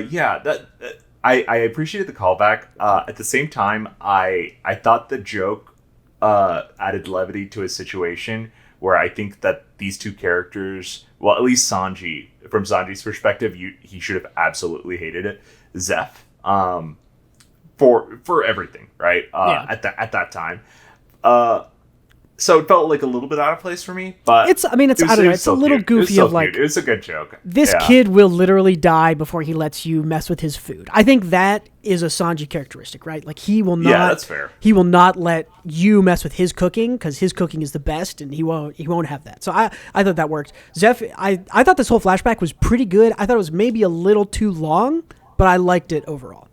appreciated the callback. At the same time, I thought the joke added levity to a situation where I think that these two characters, well, at least Sanji, from Sanji's perspective, he should have absolutely hated it. Zeff, for everything, right? At that time. So it felt like a little bit out of place for me, but it's a little goofy of like, it was a good joke. This kid will literally die before he lets you mess with his food. I think that is a Sanji characteristic, right? Like he will not. Yeah, that's fair. He will not let you mess with his cooking, because his cooking is the best, and he won't have that. So I thought that worked. Zeff, I thought this whole flashback was pretty good. I thought it was maybe a little too long, but I liked it overall.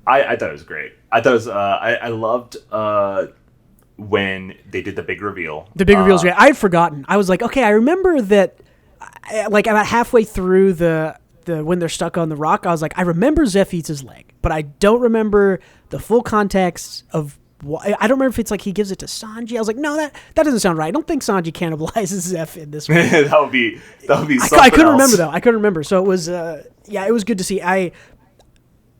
I thought it was great. I thought it was. I loved. When they did the big reveal. The big reveal was great. I had forgotten. I was like, okay, I remember that, like about halfway through the when they're stuck on the rock, I was like, I remember Zeff eats his leg, but I don't remember the full context of I don't remember if it's like he gives it to Sanji. I was like, no, that doesn't sound right. I don't think Sanji cannibalizes Zeff in this one. that would be something I couldn't remember, though. I couldn't remember. So it was, it was good to see.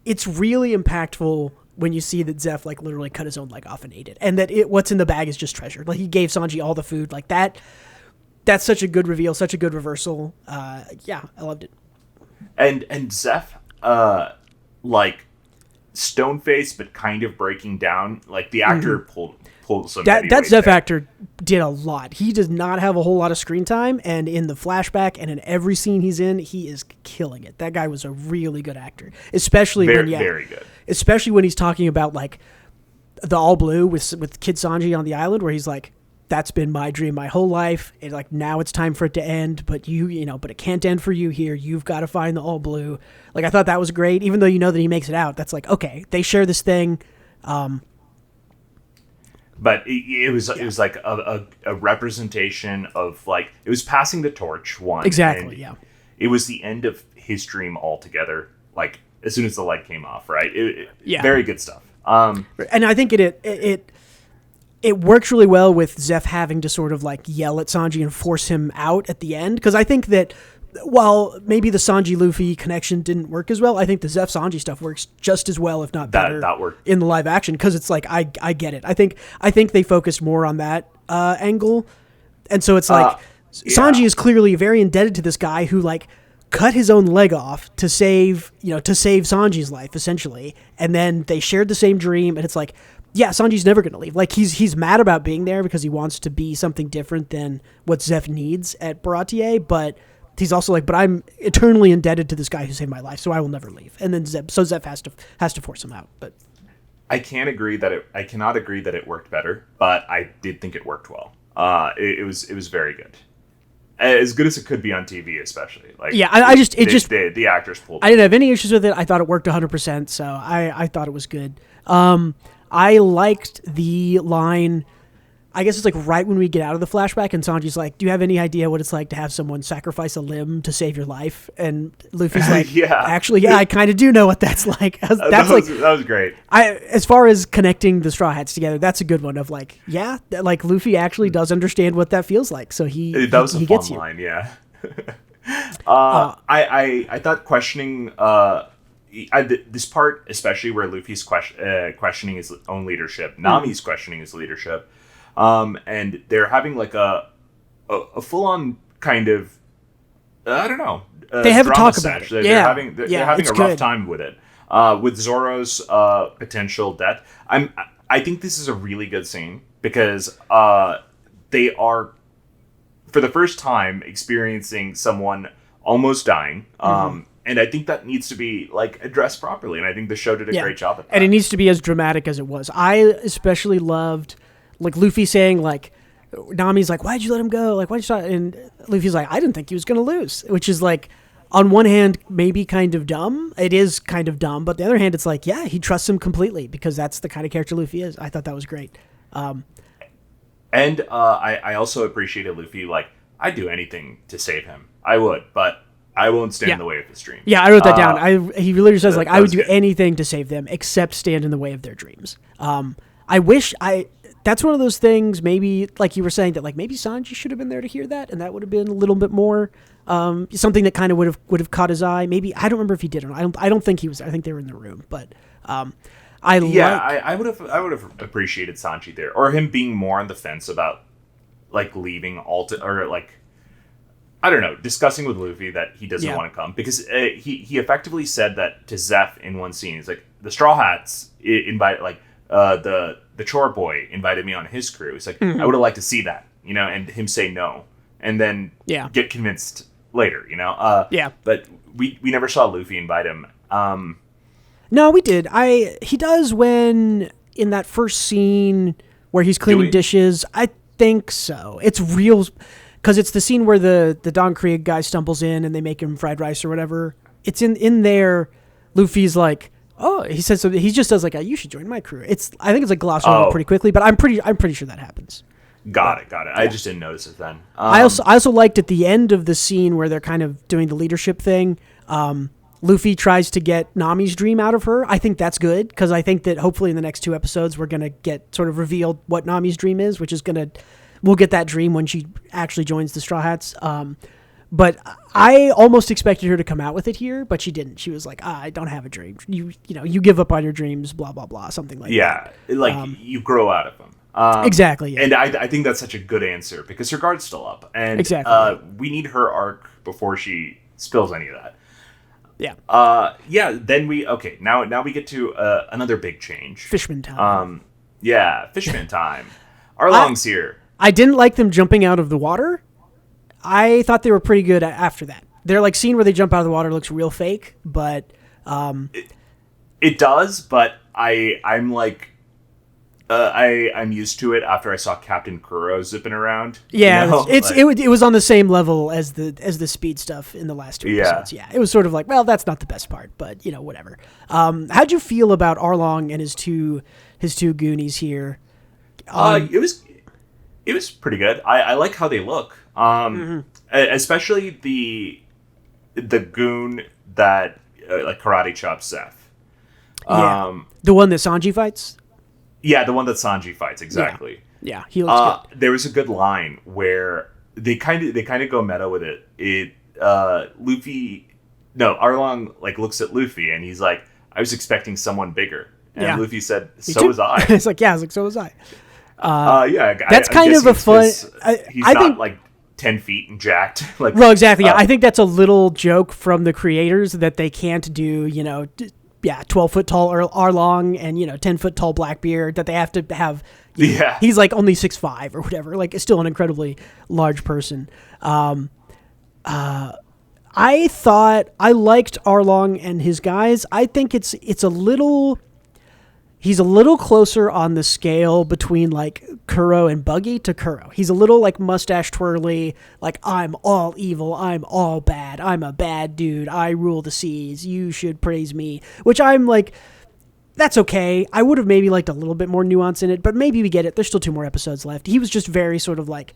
It's really impactful when you see that Zeff like literally cut his own leg off and ate it, and that what's in the bag is just treasure. Like he gave Sanji all the food like that. That's such a good reveal, such a good reversal. Yeah, I loved it. And Zeff, like stone face, but kind of breaking down. Like the actor pulled some. That Zeff actor did a lot. He does not have a whole lot of screen time, and in the flashback and in every scene he's in, he is killing it. That guy was a really good actor, especially very good. Especially when he's talking about like the all blue with Kid Sanji on the island, where he's like, "That's been my dream my whole life. And like now it's time for it to end, but but it can't end for you here. You've got to find the all blue." Like I thought that was great, even though you know that he makes it out. That's like okay, they share this thing. But it was like a representation of like it was passing the torch one exactly. Yeah, it was the end of his dream altogether. Like as soon as the light came off, right? Very good stuff. And I think it works really well with Zeff having to sort of like yell at Sanji and force him out at the end, because I think that while maybe the Sanji-Luffy connection didn't work as well, I think the Zeff-Sanji stuff works just as well, if not better, that worked in the live action, because it's like I get it. I think they focused more on that angle, and so it's like Sanji is clearly very indebted to this guy who like cut his own leg off to save Sanji's life essentially, and then they shared the same dream, and it's like, yeah, Sanji's never going to leave. Like he's mad about being there because he wants to be something different than what Zeff needs at Baratie, but he's also like, but I'm eternally indebted to this guy who saved my life, so I will never leave. And then Zeff has to force him out. But I cannot agree that it worked better, but I did think it worked well. It was very good, as good as it could be on TV, especially. Like yeah, the actors pulled. I didn't have any issues with it. I thought it worked 100%, so I thought it was good. I liked the line. I guess it's like right when we get out of the flashback and Sanji's like, "Do you have any idea what it's like to have someone sacrifice a limb to save your life?" And Luffy's like, "Actually, yeah, I kind of do know what that's like." That was great. As far as connecting the Straw Hats together, that's a good one. Of like, yeah, like Luffy actually does understand what that feels like, so he gets you. Line, yeah. I thought questioning. This part, especially where Luffy's questioning his own leadership, Nami's questioning his leadership. And they're having like a full-on kind of, I don't know. They have a talk about it. They're having a rough time with it. With Zoro's potential death. I think this is a really good scene because they are, for the first time, experiencing someone almost dying. And I think that needs to be like addressed properly. And I think the show did a great job at that. And it needs to be as dramatic as it was. I especially loved like Luffy saying like, Nami's like, "Why'd you let him go? Like, why'd you stop?" And Luffy's like, "I didn't think he was going to lose," which is like, on one hand, maybe kind of dumb. It is kind of dumb. But the other hand, it's like, yeah, he trusts him completely because that's the kind of character Luffy is. I thought that was great. And I also appreciated Luffy. Like, I'd do anything to save him. I would, but I won't stand in the way of his dream. Yeah, I wrote that down. He really says like, I would do anything to save them except stand in the way of their dreams. That's one of those things, maybe, like you were saying, that like maybe Sanji should have been there to hear that, and that would have been a little bit more something that kind of would have caught his eye. Maybe, I don't remember if he did or not. I don't think he was there. I think they were in the room, but I would have appreciated Sanji there, or him being more on the fence about like leaving or like, I don't know, discussing with Luffy that he doesn't want to come, because he effectively said that to Zeff in one scene. He's like, the Straw Hats invite like the chore boy invited me on his crew. It's like, I would have liked to see that, and him say no, and then get convinced later, But we never saw Luffy invite him. No, we did. He does when in that first scene where he's cleaning dishes. I think so. It's real, because it's the scene where the Don Krieg guy stumbles in and they make him fried rice or whatever. It's in there. Luffy's like, oh, he says something. He just does like, you should join my crew. I think it's like glossed over pretty quickly, but I'm pretty sure that happens. Got it. Yeah. I just didn't notice it then. I also liked at the end of the scene where they're kind of doing the leadership thing. Luffy tries to get Nami's dream out of her. I think that's good, because I think that hopefully in the next 2 episodes we're gonna get sort of revealed what Nami's dream is, which is we'll get that dream when she actually joins the Straw Hats. But I almost expected her to come out with it here, but she didn't. She was like, I don't have a dream. You give up on your dreams, blah, blah, blah, something like that. Yeah, like you grow out of them. Exactly. Yeah. And I think that's such a good answer because her guard's still up. And exactly. We need her arc before she spills any of that. Yeah. Then now we get to another big change. Fishman time. Fishman time. Arlong's here. I didn't like them jumping out of the water. I thought they were pretty good after that. Their like scene where they jump out of the water looks real fake, but it does. But I'm like I'm used to it after I saw Captain Kuro zipping around. Yeah, it was on the same level as the speed stuff in the last two episodes. Yeah, it was sort of like, well, that's not the best part, but whatever. How'd you feel about Arlong and his two Goonies here? It was pretty good. I like how they look. Especially the goon that like karate chops Zeff. The one that Sanji fights. Yeah, the one that Sanji fights, exactly. Yeah, he looks good. There was a good line where they kind of go meta with it. Arlong like looks at Luffy and he's like, I was expecting someone bigger. And Luffy said, so was I. It's like, so was I. That's kind of a fun. He's not like 10 feet and jacked. Like, well, exactly. I think that's a little joke from the creators that they can't do, 12-foot tall Arlong and 10-foot tall Blackbeard, that they have to have. He's like only 6'5" or whatever. Like, it's still an incredibly large person. I thought I liked Arlong and his guys. I think it's a little. He's a little closer on the scale between like Kuro and Buggy to Kuro. He's a little like mustache twirly, like I'm all evil, I'm all bad, I'm a bad dude, I rule the seas, you should praise me. Which I'm like, that's okay. I would have maybe liked a little bit more nuance in it, but maybe we get it. There's still 2 more episodes left. He was just very sort of like,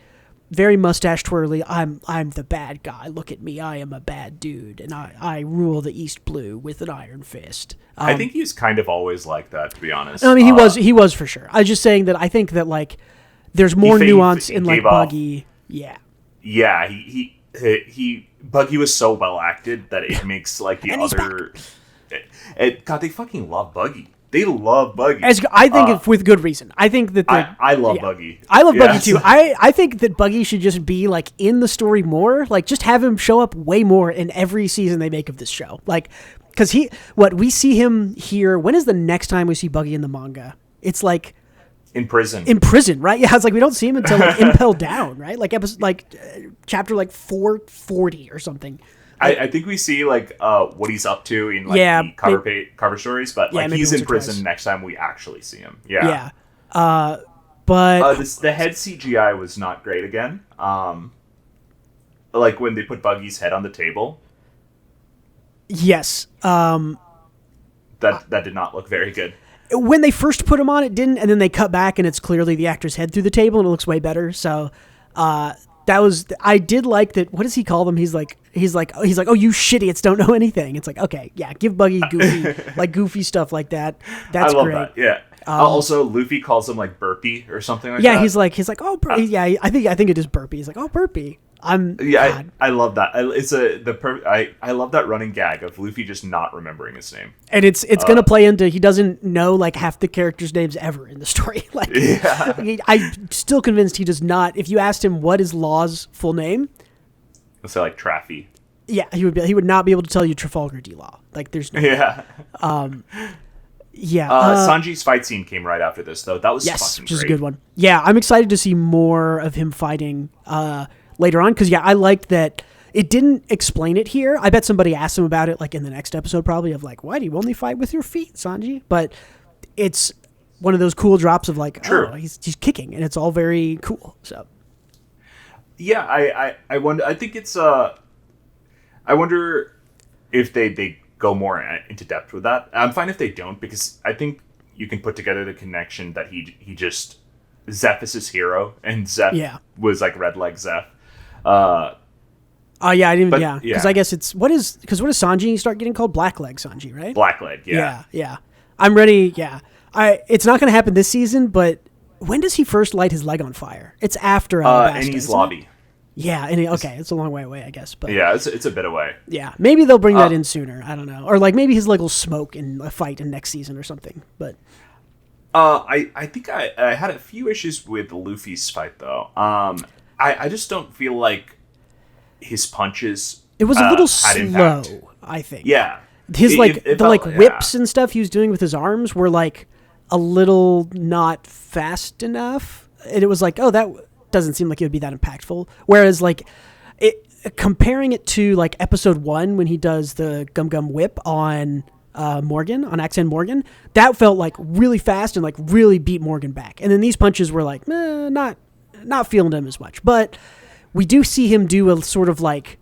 very mustache twirly. I'm the bad guy. Look at me. I am a bad dude, and I rule the East Blue with an iron fist. I think he's kind of always like that, to be honest. I mean, he was for sure. I was just saying that I think that like there's more nuance in like Buggy. Yeah. Yeah. He Buggy was so well acted that it makes like the other. God, they fucking love Buggy. They love Buggy. I think with good reason. I think that I love Buggy. I love Buggy too. I think that Buggy should just be like in the story more. Like just have him show up way more in every season they make of this show. Like because we see him here. When is the next time we see Buggy in the manga? It's like in prison. In prison, right? Yeah, it's like we don't see him until like Impel Down, right? Like chapter like 440 or something. I think we see like what he's up to in like the cover stories, but like he's in prison next time we actually see him. Yeah. But the head CGI was not great again. Like when they put Buggy's head on the table. Yes. That did not look very good. When they first put him on, it didn't, and then they cut back and it's clearly the actor's head through the table and it looks way better. So I did like that. What does he call them? He's like, oh, you shitiots don't know anything. It's like, okay, yeah, give Buggy goofy stuff like that. That's great. That. Yeah. Also, Luffy calls him like Burpee or something like that. Yeah, he's like, oh, yeah. I think it is Burpee. He's like, oh, Burpee. I love that. I love that running gag of Luffy just not remembering his name. And it's gonna play into he doesn't know like half the characters' names ever in the story. Like, I'm still convinced he does not. If you asked him what is Law's full name, let's say like Traffy. Yeah, he would not be able to tell you Trafalgar D. Law. Like, there's no. Yeah. Sanji's fight scene came right after this, though. That was fucking which is a good one. Yeah, I'm excited to see more of him fighting later on, because I liked that it didn't explain it here. I bet somebody asked him about it like in the next episode probably of like, why do you only fight with your feet, Sanji? But it's one of those cool drops of like, oh, he's kicking, and it's all very cool. So yeah, I wonder. I think it's I wonder if they go more into depth with that. I'm fine if they don't, because I think you can put together the connection that he just Zeff is his hero, and Zeff was like Red Leg Zeff. I didn't. Because I guess what does Sanji start getting called? Blackleg Sanji, right? Blackleg, yeah. Yeah. I'm ready. Yeah, it's not going to happen this season, but when does he first light his leg on fire? It's after Enies Lobby. Yeah, and it's a long way away, I guess. But yeah, it's a bit away. Yeah, maybe they'll bring that in sooner. I don't know, or like maybe his leg will smoke in a fight in next season or something. But I think I had a few issues with Luffy's fight though. I just don't feel like his punches. It was a little had slow, impact. I think. Yeah, His it felt, whips and stuff he was doing with his arms were like a little not fast enough, and it was like, oh, that doesn't seem like it would be that impactful. Whereas like comparing it to like episode 1 when he does the Gum Gum Whip on Morgan, on Accent Morgan, that felt like really fast and like really beat Morgan back. And then these punches were like, not feeling him as much. But we do see him do a sort of like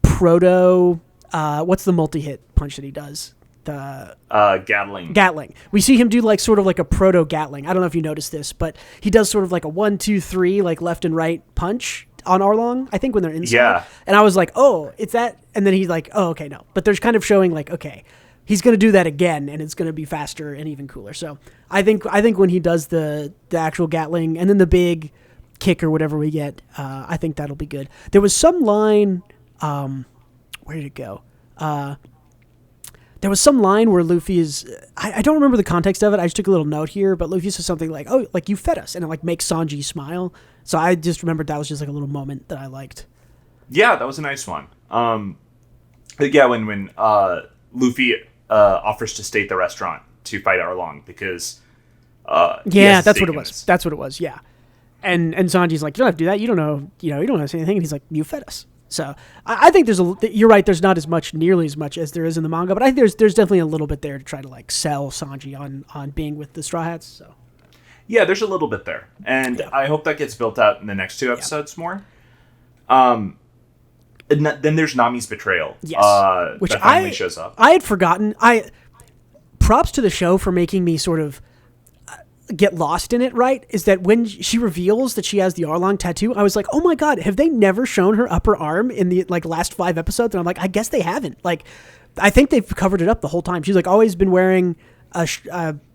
proto, what's the multi-hit punch that he does? The Gatling. We see him do like sort of like a proto Gatling. I don't know if you noticed this, but he does sort of like a 1, 2, 3 like left and right punch on Arlong, I think, when they're inside. Yeah. And I was like, oh, it's that. And then he's like, oh, okay, no. But there's kind of showing like, okay, he's going to do that again, and it's going to be faster and even cooler. So I think when he does the actual Gatling and then the big kick or whatever we get, I think that'll be good. There was some line, where did it go? There was some line where Luffy is, I don't remember the context of it. I just took a little note here, but Luffy says something like, oh, like you fed us. And it like makes Sanji smile. So I just remembered that was just like a little moment that I liked. Yeah, that was a nice one. Yeah, when Luffy offers to stay at the restaurant to fight Arlong because that's what it was. That's what it was. Yeah. And Sanji's like, you don't have to do that. You don't know, you don't have to say anything. And he's like, you fed us. So I think you're right. There's not nearly as much as there is in the manga, but I think there's definitely a little bit there to try to like sell Sanji on being with the Straw Hats. So yeah, there's a little bit there, and I hope that gets built out in the next 2 episodes more. And then there's Nami's betrayal, which that finally shows up. I had forgotten. Props to the show for making me sort of get lost in it, right? Is that when she reveals that she has the Arlong tattoo, I was like, oh my god, have they never shown her upper arm in the like last 5 episodes? And I'm like, I guess they haven't. Like, I think they've covered it up the whole time. She's like always been wearing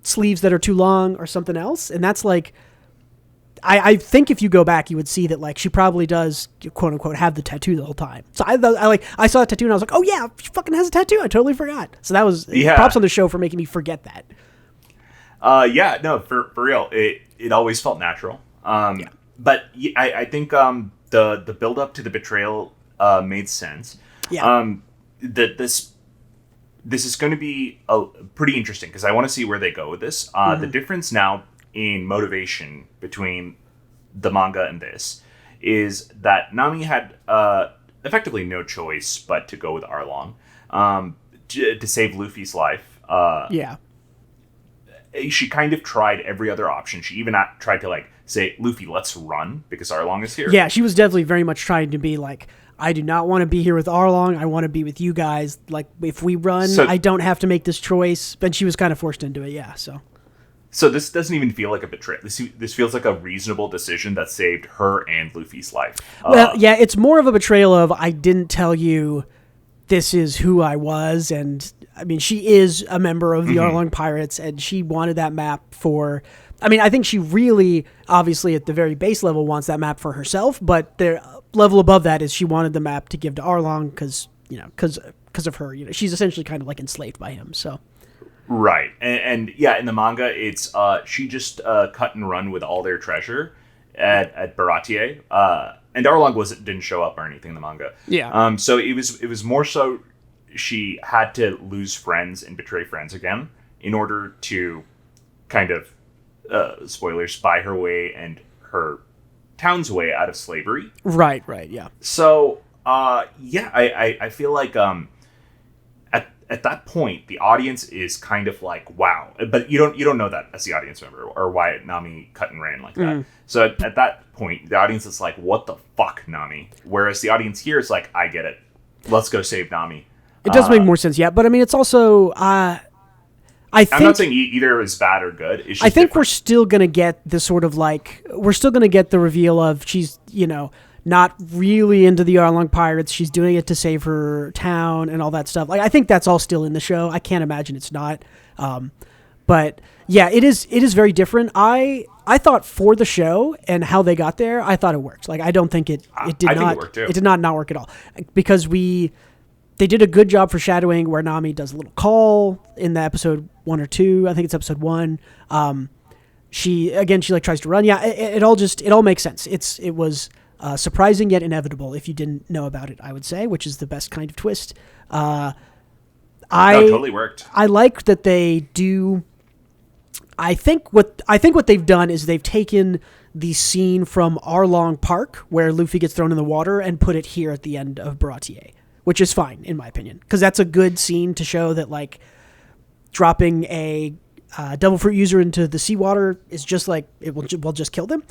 sleeves that are too long or something else, and that's like, I think if you go back, you would see that like she probably does quote unquote have the tattoo the whole time. So I saw a tattoo and I was like, oh yeah, she fucking has a tattoo. I totally forgot. So that was props on the show for making me forget that. For real, it always felt natural. But I think the build up to the betrayal made sense. This is going to be pretty interesting because I want to see where they go with this. The difference now in motivation between the manga and this is that Nami had effectively no choice but to go with Arlong to save Luffy's life. She kind of tried every other option. She even tried to like say, Luffy, let's run because Arlong is here. Yeah, she was definitely very much trying to be like, I do not want to be here with Arlong. I want to be with you guys. Like, if we run, I don't have to make this choice. But she was kind of forced into it, yeah. So this doesn't even feel like a betrayal. This feels like a reasonable decision that saved her and Luffy's life. Well, it's more of a betrayal of, I didn't tell you this is who I was. And, I mean, she is a member of the Arlong Pirates, and she wanted that map for... I mean, I think she really, obviously, at the very base level, wants that map for herself, but the level above that is she wanted the map to give to Arlong because of her. She's essentially kind of like enslaved by him. So, right, and in the manga, it's she just cut and run with all their treasure at Baratie, and Arlong didn't show up or anything in the manga. Yeah. So it was more so she had to lose friends and betray friends again in order to kind of. Spoilers, buy her way and her town's way out of slavery. Right, yeah. So, I feel like at that point the audience is kind of like, wow, but you don't know that as the audience member or why Nami cut and ran like that. So at that point, the audience is like, what the fuck, Nami? Whereas the audience here is like, I get it. Let's go save Nami. It does make more sense, yeah. But I mean, it's also. I'm not saying either is bad or good. It's just I think we're still going to get the sort of like, we're still going to get the reveal of she's, not really into the Arlong Pirates. She's doing it to save her town and all that stuff. Like, I think that's all still in the show. I can't imagine it's not. But yeah, it is very different. I thought for the show and how they got there, I thought it worked. Like I don't think it did not. It worked too. It did not work at all because they did a good job foreshadowing where Nami does a little call in the episode 1 or 2. I think it's episode 1. She like tries to run. Yeah, it all makes sense. It was surprising yet inevitable if you didn't know about it, I would say, which is the best kind of twist. No, it totally worked. I like that they do. I think what they've done is they've taken the scene from Arlong Park where Luffy gets thrown in the water and put it here at the end of Baratie, which is fine in my opinion because that's a good scene to show that like dropping a Devil Fruit user into the seawater is just like it will just kill them.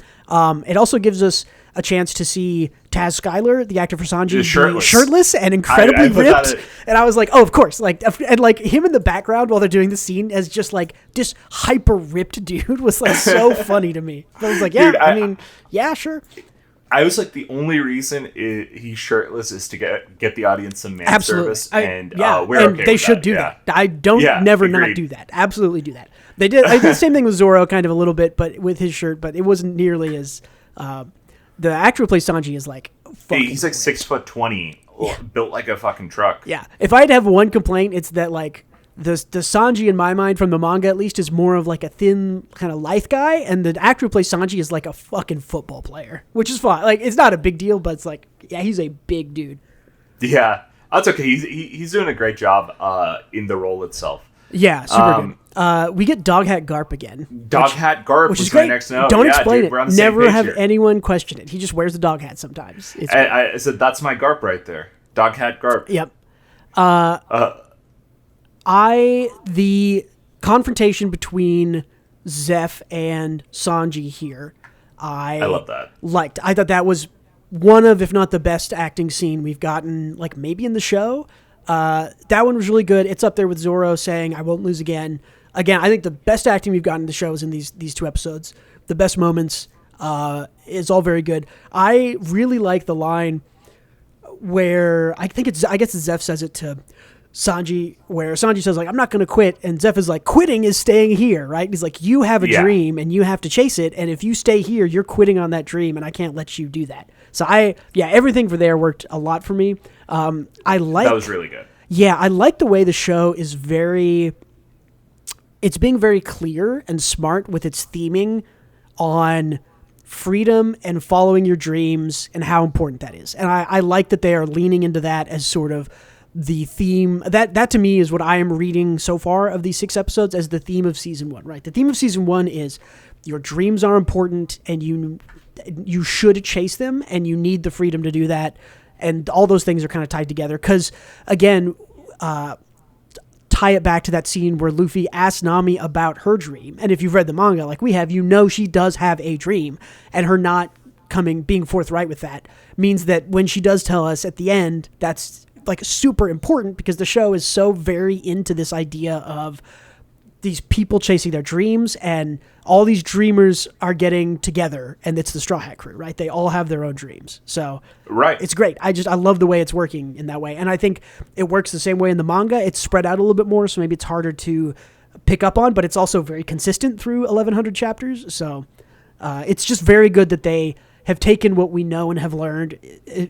It also gives us a chance to see Taz Skylar, the actor for Sanji, shirtless and incredibly ripped. And I was like, oh, of course, like and like him in the background while they're doing the scene as just like this hyper ripped dude was like so funny to me. I was like, yeah, dude, yeah, sure. I was like, the only reason he's shirtless is to get the audience some man service, and we're okay. They should do that. I don't never not do that. Absolutely do that. They did. I did the same thing with Zoro, kind of a little bit, but with his shirt. But it wasn't nearly as. The actor who plays Sanji is like. He's like 6'20", built like a fucking truck. Yeah. If I had to have one complaint, it's that like. The Sanji in my mind from the manga at least is more of like a thin kind of lithe guy, and the actor who plays Sanji is like a fucking football player, which is fine. Like it's not a big deal, but it's like he's a big dude. Yeah, that's okay. He's doing a great job in the role itself. Yeah, super good. We get Dog Hat Garp again. Dog Hat Garp which was my next note. Don't explain it. Never have anyone question it. He just wears the dog hat sometimes. I said that's my Garp right there. Dog Hat Garp. Yep. The confrontation between Zeff and Sanji here, I love that. I thought that was one of, if not the best acting scene we've gotten, like maybe in the show. That one was really good. It's up there with Zoro saying, "I won't lose again." Again, I think the best acting we've gotten in the show is in these 2 episodes. The best moments is all very good. I really like the line where I guess Zeff says it to Sanji, where Sanji says like, "I'm not going to quit," and Zeff is like, "Quitting is staying here," right? He's like, "You have a dream and you have to chase it, and if you stay here, you're quitting on that dream, and I can't let you do that." So everything for there worked a lot for me. That was really good. Yeah, I like the way the show is it's being very clear and smart with its theming on freedom and following your dreams and how important that is, and I like that they are leaning into that as sort of the theme that to me is what I am reading so far of these 6 episodes as the theme of season 1, right? The theme of season 1 is your dreams are important and you should chase them and you need the freedom to do that. And all those things are kind of tied together. Cause again, tie it back to that scene where Luffy asks Nami about her dream. And if you've read the manga, like we have, she does have a dream, and her not being forthright with that means that when she does tell us at the end, that's like super important because the show is so very into this idea of these people chasing their dreams, and all these dreamers are getting together, and it's the Straw Hat Crew, right? They all have their own dreams. So right. It's great. I love the way it's working in that way. And I think it works the same way in the manga. It's spread out a little bit more, so maybe it's harder to pick up on, but it's also very consistent through 1,100 chapters. So it's just very good that they have taken what we know and have learned,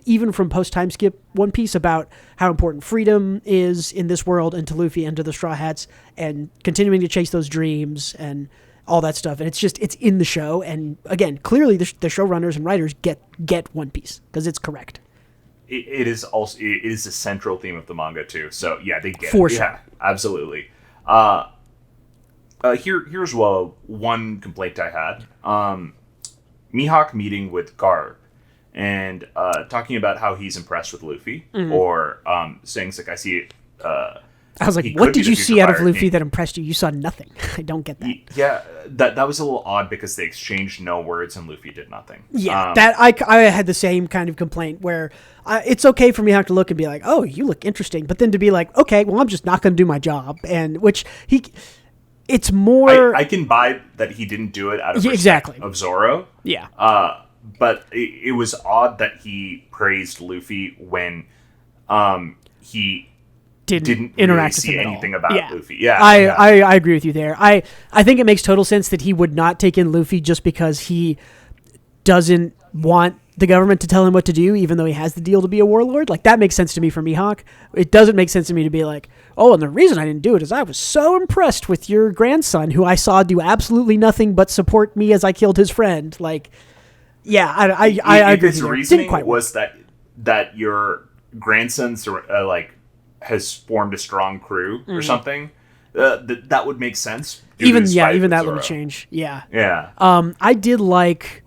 even from post-time skip One Piece, about how important freedom is in this world, and to Luffy and to the Straw Hats, and continuing to chase those dreams and all that stuff. And it's in the show. And again, clearly the showrunners and writers get One Piece because it's correct. It is a central theme of the manga too. So yeah, they get for it. sure. Yeah, absolutely. Here's one complaint I had. Mihawk meeting with Garp and talking about how he's impressed with Luffy, or saying like, I see. I was like, what did you see out of Luffy that impressed you? You saw nothing. I don't get that. Yeah, that was a little odd because they exchanged no words and Luffy did nothing. Yeah, I had the same kind of complaint where it's okay for Mihawk to look and be like, oh, you look interesting, but then to be like, okay, well, I'm just not going to do my job, and which he. It's more. I can buy that he didn't do it out of respect of Zoro. Yeah. But it was odd that he praised Luffy when he didn't really interact with see him at anything all. about Luffy. Yeah, I agree with you there. I think it makes total sense that he would not take in Luffy just because he doesn't want the government to tell him what to do, even though he has the deal to be a warlord. Like, that makes sense to me for Mihawk. It doesn't make sense to me to be like, oh, and the reason I didn't do it is I was so impressed with your grandson, who I saw do absolutely nothing but support me as I killed his friend. Like, yeah, I if his agree. reasoning was that your grandson has formed a strong crew or something, that would make sense. Even that would change. Yeah. I did like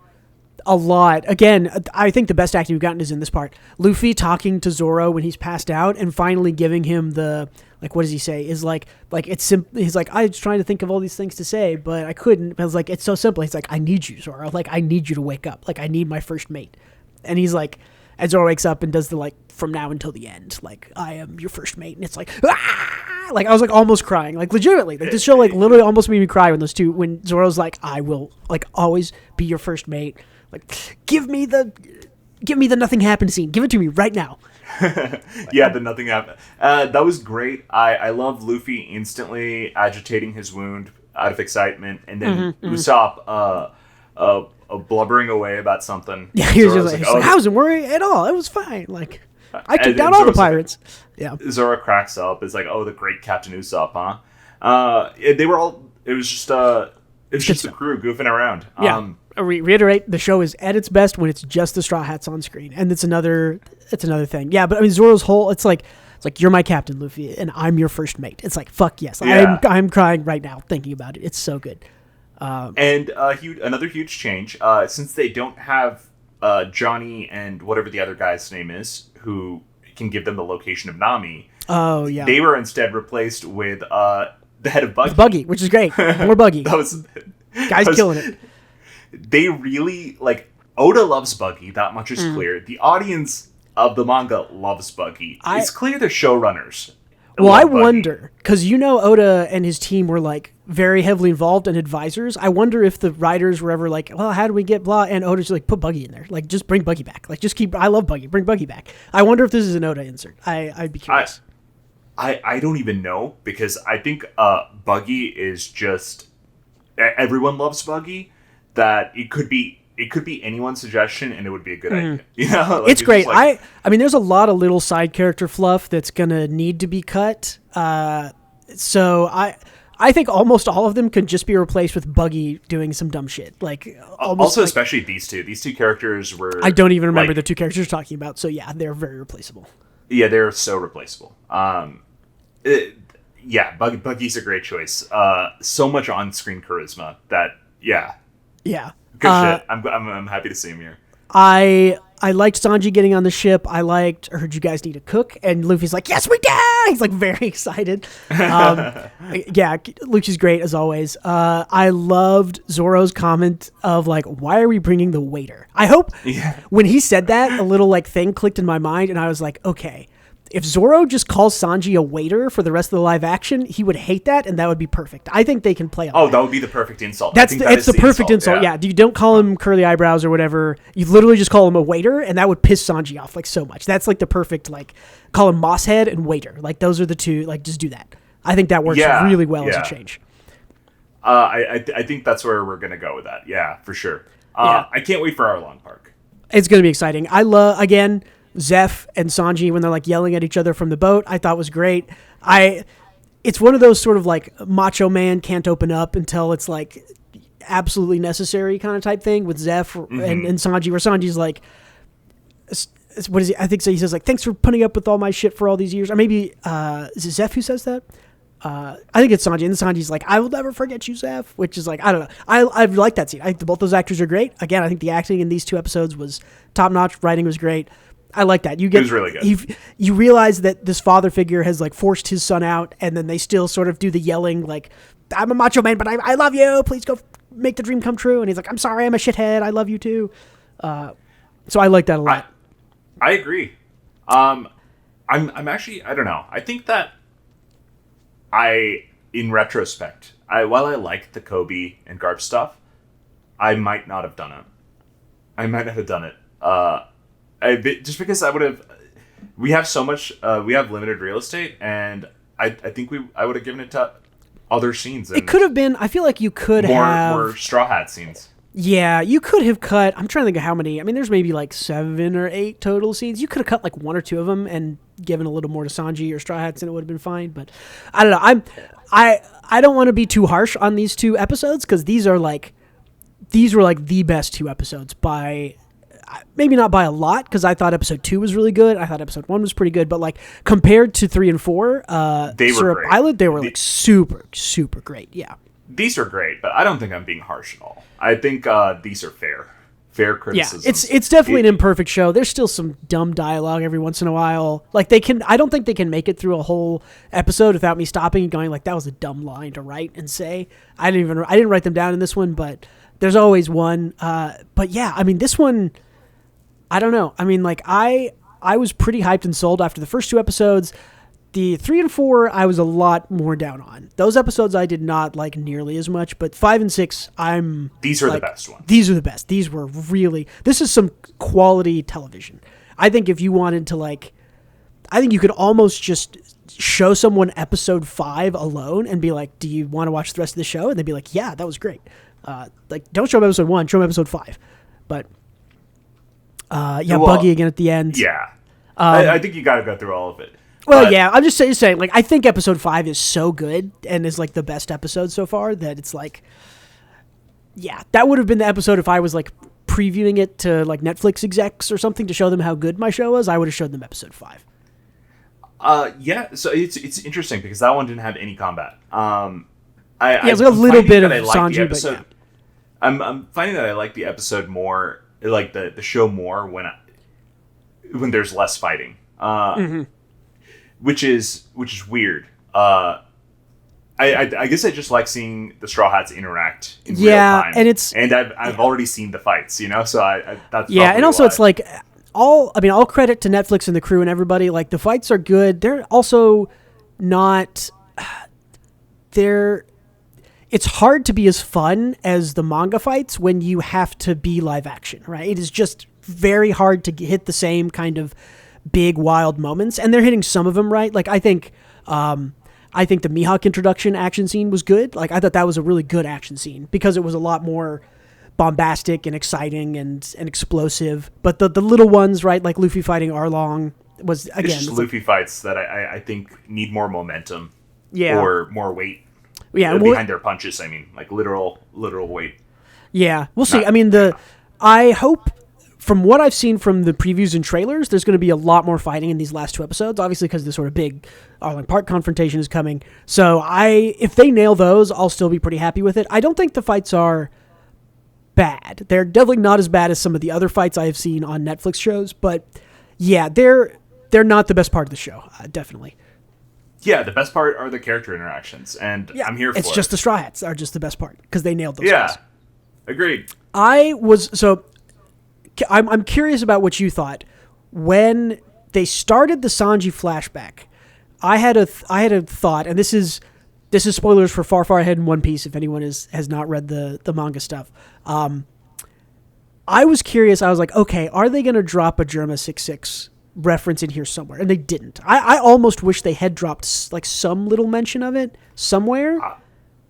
a lot. Again, I think the best acting we've gotten is in this part. Luffy talking to Zoro when he's passed out and finally giving him the, like, what does he say? Is like it's simple. He's like, I was trying to think of all these things to say, but I couldn't. I was like, it's so simple. He's like, I need you, Zoro. Like, I need you to wake up. Like, I need my first mate. And he's like, and Zoro wakes up and does the, like, from now until the end, like, I am your first mate. And it's like, ah! Like, I was like almost crying, like, legitimately. Like, this show like literally almost made me cry when Zoro's like, I will, like, always be your first mate. Like, give me the nothing happened scene. Give it to me right now. Yeah, the nothing happened. That was great. I love Luffy instantly agitating his wound out of excitement, and then Usopp blubbering away about something. Yeah, he was just like, I wasn't worried at all. It was fine. Like, I took down all the pirates. Yeah. Zoro cracks up. It's like, oh, the great Captain Usopp, huh? They were all. It was just the crew goofing around. Yeah. Reiterate, the show is at its best when it's just the Straw Hats on screen, and it's another thing. Yeah, but I mean, Zoro's whole, it's like you're my captain, Luffy, and I'm your first mate. It's like, fuck yes. Yeah. I'm crying right now thinking about it. It's so good. And another huge change, since they don't have Johnny and whatever the other guy's name is, who can give them the location of Nami. Oh yeah. They were instead replaced with the head of Buggy. Buggy, which is great. More Buggy. Guys killing it. They really, like, Oda loves Buggy, that much is clear. The audience of the manga loves Buggy. It's clear the showrunners. Well, I wonder, because Oda and his team were, like, very heavily involved and advisors. I wonder if the writers were ever like, well, how do we get blah? And Oda's like, put Buggy in there. Like, just bring Buggy back. Like, I love Buggy. Bring Buggy back. I wonder if this is an Oda insert. I'd be curious. I don't even know, because I think Buggy is just, everyone loves Buggy. That it could be anyone's suggestion and it would be a good idea. Like, it's great. I mean, there's a lot of little side character fluff that's gonna need to be cut. So I think almost all of them could just be replaced with Buggy doing some dumb shit. Like, also, especially these two. These two characters were. I don't even remember the two characters you're talking about. So yeah, they're very replaceable. Yeah, they're so replaceable. Buggy's a great choice. So much on-screen charisma that Yeah. Good shit. I'm happy to see him here. I liked Sanji getting on the ship. I heard you guys need a cook, and Luffy's like, yes, we do! He's like very excited. Yeah, Luffy's great as always. I loved Zoro's comment of like, why are we bringing the waiter? I hope when he said that, a little like thing clicked in my mind, and I was like, okay, if Zoro just calls Sanji a waiter for the rest of the live action, he would hate that, and that would be perfect. I think they can play on that. That would be the perfect insult. It's the perfect insult. Yeah, you don't call him curly eyebrows or whatever. You literally just call him a waiter, and that would piss Sanji off like so much. That's like the perfect, like, call him Mosshead and waiter. Like, those are the two. Like, just do that. I think that works really well as a change. I think that's where we're gonna go with that. Yeah, for sure. I can't wait for our long park. It's gonna be exciting. I love, again, Zeff and Sanji when they're like yelling at each other from the boat. I thought was great. It's one of those sort of like macho man can't open up until it's like absolutely necessary kind of type thing with Zeff and Sanji, where Sanji's like, what is he? I think so. He says like, thanks for putting up with all my shit for all these years. Or maybe is it Zeff who says that? I think it's Sanji, and Sanji's like, I will never forget you, Zeff, which is like, I don't know. I like that scene. I think both those actors are great. Again, I think the acting in these two episodes was top notch. Writing was great. I like that. It was really good. You realize that this father figure has like forced his son out, and then they still sort of do the yelling like, I'm a macho man, but I love you. Please go make the dream come true. And he's like, I'm sorry, I'm a shithead. I love you too. So I like that a lot. I agree. I'm actually, I don't know. I think that in retrospect, while I like the Kobe and Garp stuff, I might not have done it. Just because I would have, we have so much. We have limited real estate, and I think I would have given it to other scenes. It could have been. I feel like you could have more Straw Hat scenes. Yeah, you could have cut. I'm trying to think of how many. I mean, there's maybe like 7 or 8 total scenes. You could have cut like 1 or 2 of them and given a little more to Sanji or Straw Hats, and it would have been fine. But I don't know. I don't want to be too harsh on these 2 episodes because these were like the best 2 episodes by maybe not by a lot because I thought episode 2 was really good. I thought episode 1 was pretty good, but like compared to 3 and 4, they Syrup were great. Island, they were like super great. Yeah. These are great, but I don't think I'm being harsh at all. I think these are fair criticism. Yeah, it's definitely an imperfect show. There's still some dumb dialogue every once in a while. Like I don't think they can make it through a whole episode without me stopping and going like, that was a dumb line to write and say. I didn't write them down in this one, but there's always one. But yeah, I mean, this one, I don't know. I mean, like I was pretty hyped and sold after the first 2 episodes. The 3 and 4, I was a lot more down on. Those episodes I did not like nearly as much, but 5 and 6, These are the best ones. These are the best. These were really... This is some quality television. I think if you wanted to, like... I think you could almost just show someone episode 5 alone and be like, do you want to watch the rest of the show? And they'd be like, yeah, that was great. Like, don't show them episode 1, show them episode 5. But, Buggy again at the end. Yeah. I think you got to go through all of it. Well, yeah, I'm just saying, like, I think episode 5 is so good and is, like, the best episode so far that it's, like, yeah, that would have been the episode if I was, like, previewing it to, like, Netflix execs or something to show them how good my show was. I would have showed them episode 5. Yeah, so it's interesting because that one didn't have any combat. It's a little bit of Sanji, but yeah. I'm finding that I like the episode more, like the show more when there's less fighting. Which is weird. I guess I just like seeing the Straw Hats interact in real time. And I've already seen the fights, you know. So that's and also why. it's like all credit to Netflix and the crew and everybody. Like the fights are good. They're also not. It's hard to be as fun as the manga fights when you have to be live action, right? It is just very hard to hit the same kind of big wild moments, and they're hitting some of them right. Like I think the Mihawk introduction action scene was good. Like I thought that was a really good action scene because it was a lot more bombastic and exciting and explosive. But the little ones, right, like Luffy fighting Arlong was again. It's just Luffy fights that I think need more momentum, yeah, or more weight, behind their punches. I mean, like literal weight. Yeah, we'll see. I mean I hope. From what I've seen from the previews and trailers, there's going to be a lot more fighting in these last 2 episodes, obviously because the sort of big Arlong Park confrontation is coming. So if they nail those, I'll still be pretty happy with it. I don't think the fights are bad. They're definitely not as bad as some of the other fights I have seen on Netflix shows, but yeah, they're not the best part of the show, definitely. Yeah, the best part are the character interactions, and I'm here for it. It's just the Straw Hats are just the best part because they nailed those. Yeah, guys. Agreed. I'm curious about what you thought when they started the Sanji flashback. I had a thought, and this is spoilers for Far Ahead in One Piece if anyone has not read the manga stuff. I was curious. I was like, okay, are they going to drop a Germa 66 reference in here somewhere? And they didn't. I almost wish they had dropped like some little mention of it somewhere.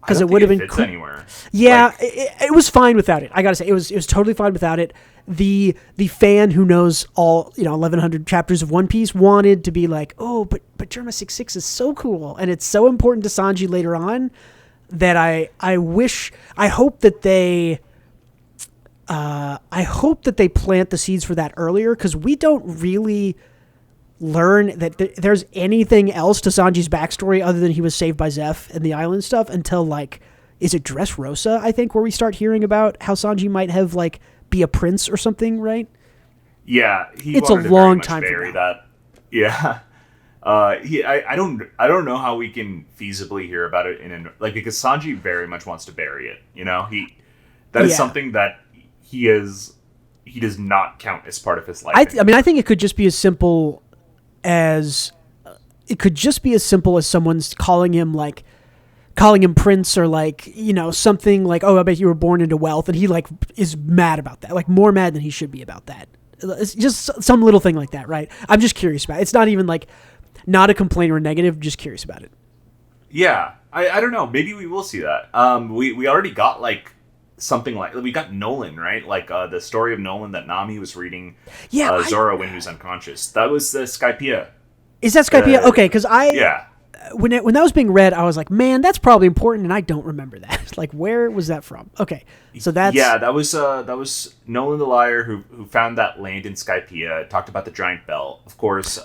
Because it would have been cool. Anywhere. Yeah, it was fine without it. I gotta say, it was totally fine without it. The fan who knows all 1100 chapters of One Piece wanted to be like, oh, but Germa 66 is so cool, and it's so important to Sanji later on that I hope that they plant the seeds for that earlier because we don't really learn that there's anything else to Sanji's backstory other than he was saved by Zeff and the island stuff until like, is it Dressrosa, I think, where we start hearing about how Sanji might have like be a prince or something, right? Yeah, it's a long time for that. Yeah. I don't know how we can feasibly hear about it because Sanji very much wants to bury it, you know? That is something that he does not count as part of his life. I mean, I think it could just be as simple as someone's calling him prince or like, something like, oh, I bet you were born into wealth. And he like is mad about that, like more mad than he should be about that. It's just some little thing like that, right? I'm just curious about it. It's not even like not a complaint or a negative, just curious about it. Yeah, I don't know. Maybe we will see that. We already got like something like we got Nolan, right? Like the story of Nolan that Nami was reading. Yeah, Zoro when he was unconscious. That was the Skypiea. Is that Skypiea? Okay, because yeah. When that was being read, I was like, man, that's probably important, and I don't remember that. Like, where was that from? Okay, so that's that was Nolan the Liar who found that land in Skypiea. Talked about the giant bell, of course.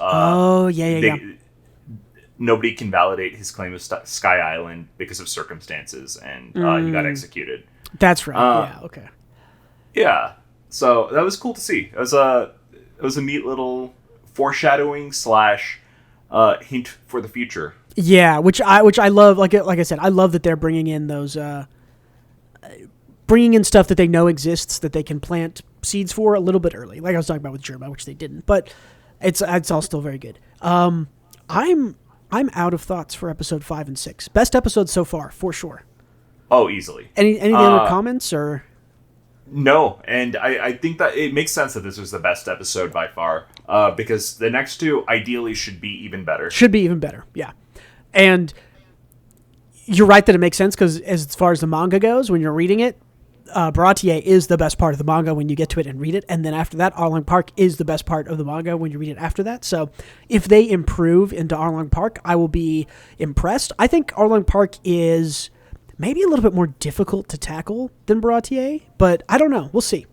Nobody can validate his claim of Sky Island because of circumstances, and he got executed. That's right. Yeah. Okay. Yeah. So that was cool to see. It was a neat little foreshadowing / hint for the future. Yeah, which I love. Like I said, I love that they're bringing in those, bringing in stuff that they know exists that they can plant seeds for a little bit early. Like I was talking about with Germa, which they didn't, but it's all still very good. I'm out of thoughts for episode 5 and 6. Best episodes so far, for sure. Oh, easily. Any other comments or? No, and I think that it makes sense that this was the best episode by far, because the next two ideally should be even better. Yeah. And you're right that it makes sense because as far as the manga goes, when you're reading it, Baratie is the best part of the manga when you get to it and read it. And then after that, Arlong Park is the best part of the manga when you read it after that. So if they improve into Arlong Park, I will be impressed. I think Arlong Park is maybe a little bit more difficult to tackle than Baratie, but I don't know. We'll see.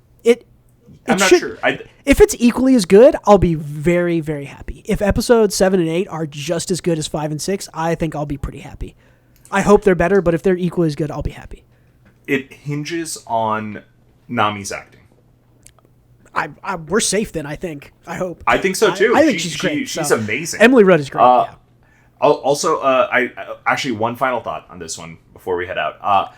I'm not sure. If it's equally as good, I'll be very, very happy. If episodes 7 and 8 are just as good as 5 and 6, I think I'll be pretty happy. I hope they're better, but if they're equally as good, I'll be happy. It hinges on Nami's acting. We're safe then, I think. I hope. I think so too. I think she's great. She's amazing. Emily Rudd is great. Yeah. Also, I actually one final thought on this one before we head out.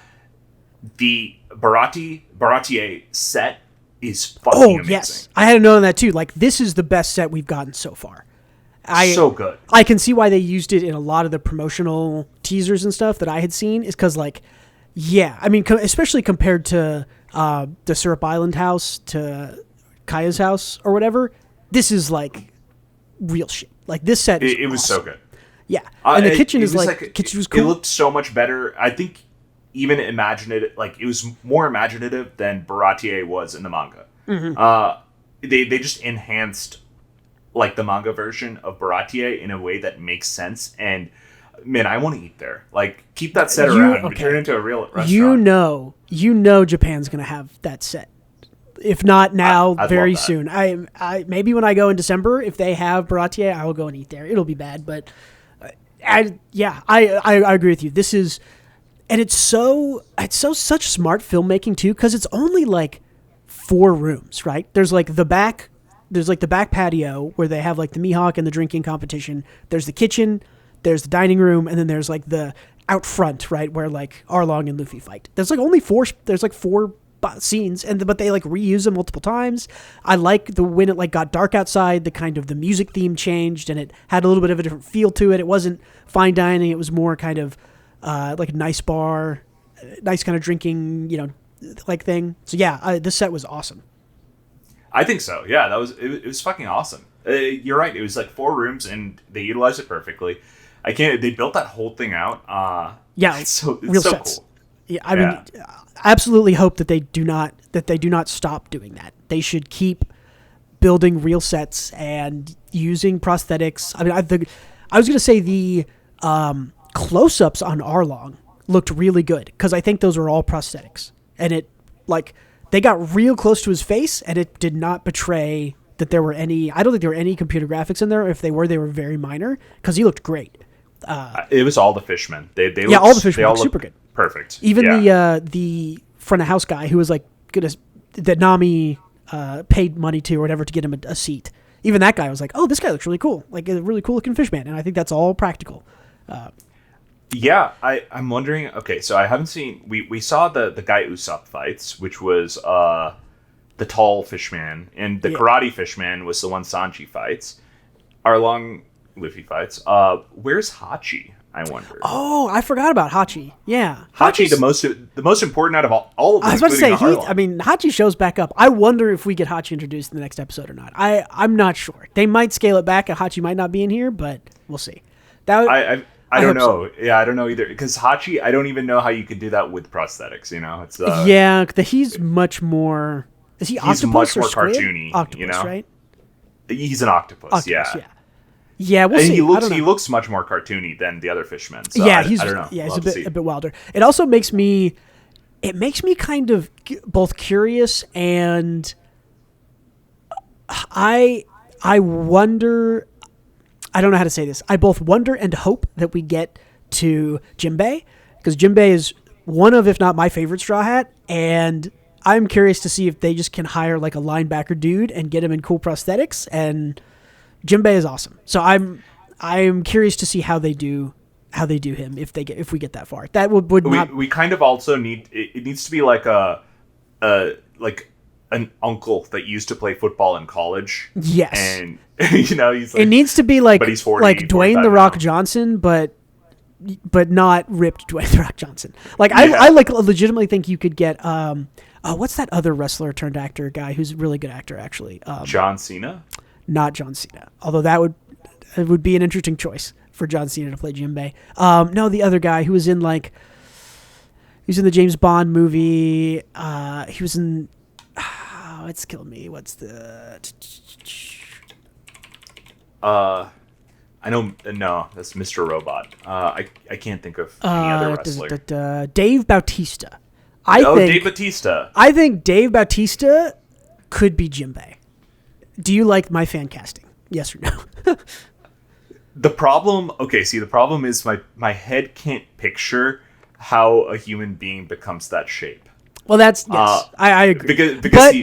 The Baratie set is fucking amazing. Yes, I had to know that too. Like, this is the best set we've gotten so far. So good. I can see why they used it in a lot of the promotional teasers and stuff that I had seen. Is because I mean, especially compared to the Syrup Island house to Kaya's house or whatever. This is like real shit. Like, this set is it was awesome. so good. Yeah, and the kitchen is kitchen was cool. It looked so much better. I think even imaginative, like it was more imaginative than Baratie was in the manga. Mm-hmm. They just enhanced like the manga version of Baratie in a way that makes sense. And man, I want to eat there. Like, keep that set around. Okay. Turn it into a real restaurant. You know, Japan's gonna have that set. If not now, very soon. I maybe when I go in December, if they have Baratie, I will go and eat there. It'll be bad, but. I agree with you. This is, and it's such smart filmmaking too, because it's only like 4 rooms, right? There's like the back patio where they have like the Mihawk and the drinking competition. There's the kitchen, there's the dining room, and then there's like the out front, right, where like Arlong and Luffy fight. There's like only 4. There's like 4 scenes, but they like reuse them multiple times. I like when it like got dark outside, the music theme changed and it had a little bit of a different feel to it. It wasn't fine dining, it was more kind of like a nice bar, nice kind of drinking, like thing. So yeah, this set was awesome. I think so. Yeah, it was fucking awesome. You're right. It was like 4 rooms and they utilized it perfectly. They built that whole thing out. It's real so sets. Cool. Yeah, I mean, absolutely hope that they do not stop doing that. They should keep building real sets and using prosthetics. I mean, I was going to say the close-ups on Arlong looked really good because I think those were all prosthetics, and it they got real close to his face, and it did not betray that there were any. I don't think there were any computer graphics in there. If they were very minor because he looked great. It was all the fishmen. All the fishmen looked super good. Perfect. Even the front of house guy who was like that Nami paid money to or whatever to get him a seat. Even that guy was like, oh, this guy looks really cool, like a really cool looking fishman, and I think that's all practical. I'm wondering. Okay, so I haven't seen. We saw the guy Usopp fights, which was the tall fishman, and the karate fishman was the one Sanji fights. Arlong Luffy fights. Where's Hachi? I wonder. Oh, I forgot about Hachi. Yeah, Hachi, the most important out of all of them. I was about to say, Hachi shows back up. I wonder if we get Hachi introduced in the next episode or not. I'm not sure. They might scale it back, and Hachi might not be in here, but we'll see. I don't know. So. Yeah, I don't know either. Because Hachi, I don't even know how you could do that with prosthetics. You know, it's he's much more. Is he octopus? He's much more cartoony. Octopus, right? He's an octopus. Yeah. Yeah, we'll see. He looks much more cartoony than the other fishmen. So I don't know. Yeah, he's a bit wilder. It also makes me kind of both curious and I wonder. I don't know how to say this. I both wonder and hope that we get to Jinbei, because Jinbei is one of, if not my favorite Straw Hat, and I'm curious to see if they just can hire like a linebacker dude and get him in cool prosthetics. And Jinbei is awesome, so I'm curious to see how they do him if we get that far. That would not. We kind of also need it needs to be like like an uncle that used to play football in college. Yes, and he's like, it needs to be like, but he's 40, like Dwayne The Rock Johnson, but not ripped Dwayne The Rock Johnson. Like I like legitimately think you could get what's that other wrestler turned actor guy who's a really good actor actually? John Cena. Not John Cena, although it would be an interesting choice for John Cena to play Jinbei. No, the other guy who was in he was in the James Bond movie. He was in. It's killing me. What's the? I know. No, that's Mr. Robot. I can't think of any other wrestler. Dave Bautista. Dave Bautista. I think Dave Bautista could be Jinbei. Do you like my fan casting? Yes or no? The problem is my head can't picture how a human being becomes that shape. Well, yes, I agree. Because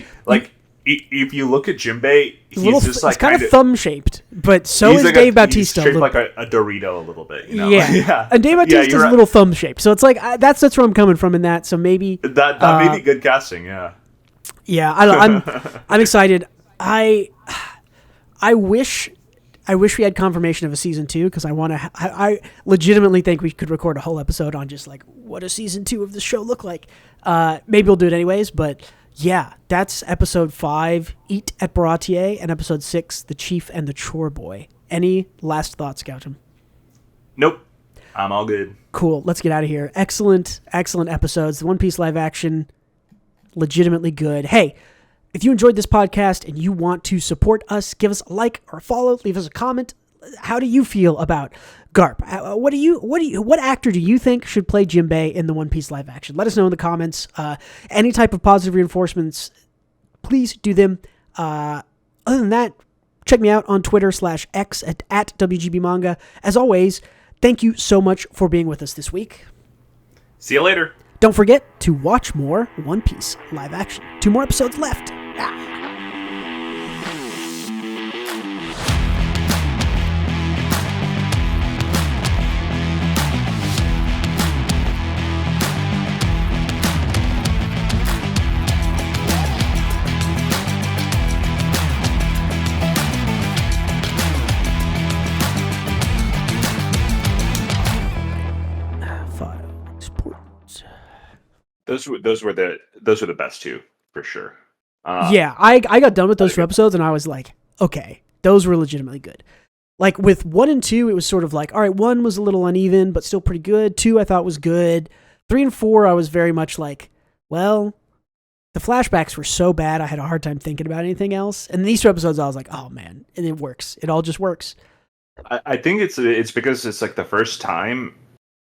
if you look at Jinbei, he's just like kind of thumb shaped, but so is Dave Bautista. He's shaped like a Dorito a little bit, you know? Yeah. And Dave Bautista is a little thumb shaped, so it's like that's where I'm coming from in that. So maybe that may be good casting. Yeah. Yeah, I'm excited. I wish we had confirmation of a season 2, because I legitimately think we could record a whole episode on just like what a season 2 of the show look like. Maybe we'll do it anyways, but yeah, that's episode 5, Eat at Baratie, and episode 6, The Chief and the Chore Boy. Any last thoughts, Gautam? Nope. I'm all good. Cool. Let's get out of here. Excellent episodes. The One Piece live action, legitimately good. Hey, if you enjoyed this podcast and you want to support us, give us a like or a follow, leave us a comment. How do you feel about Garp? What actor do you think should play Jinbei in the One Piece live action? Let us know in the comments. Any type of positive reinforcements, please do them. Other than that, check me out on Twitter/X at WGB Manga. As always, thank you so much for being with us this week. See you later. Don't forget to watch more One Piece live action. 2 more episodes left. Those were the best 2 for sure. Yeah, I got done with those 2 episodes and I was like, okay, those were legitimately good. Like with 1 and 2, it was sort of like, all right, 1 was a little uneven, but still pretty good. 2 I thought was good. 3 and 4, I was very much like, well, the flashbacks were so bad, I had a hard time thinking about anything else. And these 2 episodes, I was like, oh man, and it works. It all just works. I think it's because it's like the first time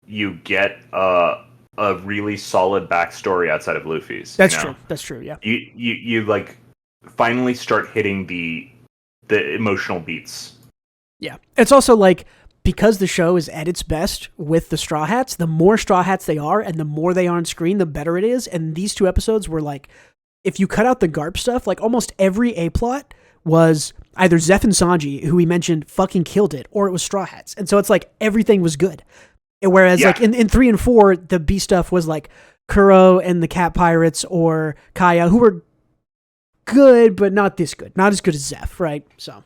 you get a really solid backstory outside of Luffy's. That's true. That's true. Yeah. You like finally start hitting the emotional beats. Yeah. It's also like, because the show is at its best with the Straw Hats, the more Straw Hats they are and the more they are on screen, the better it is. And these 2 episodes were like, if you cut out the Garp stuff, like almost every A plot was either Zeff and Sanji, who we mentioned, fucking killed it, or it was Straw Hats. And so it's like everything was good. Whereas like in 3 and 4, the B stuff was like Kuro and the Cat Pirates or Kaya, who were good, but not this good. Not as good as Zeff, right? So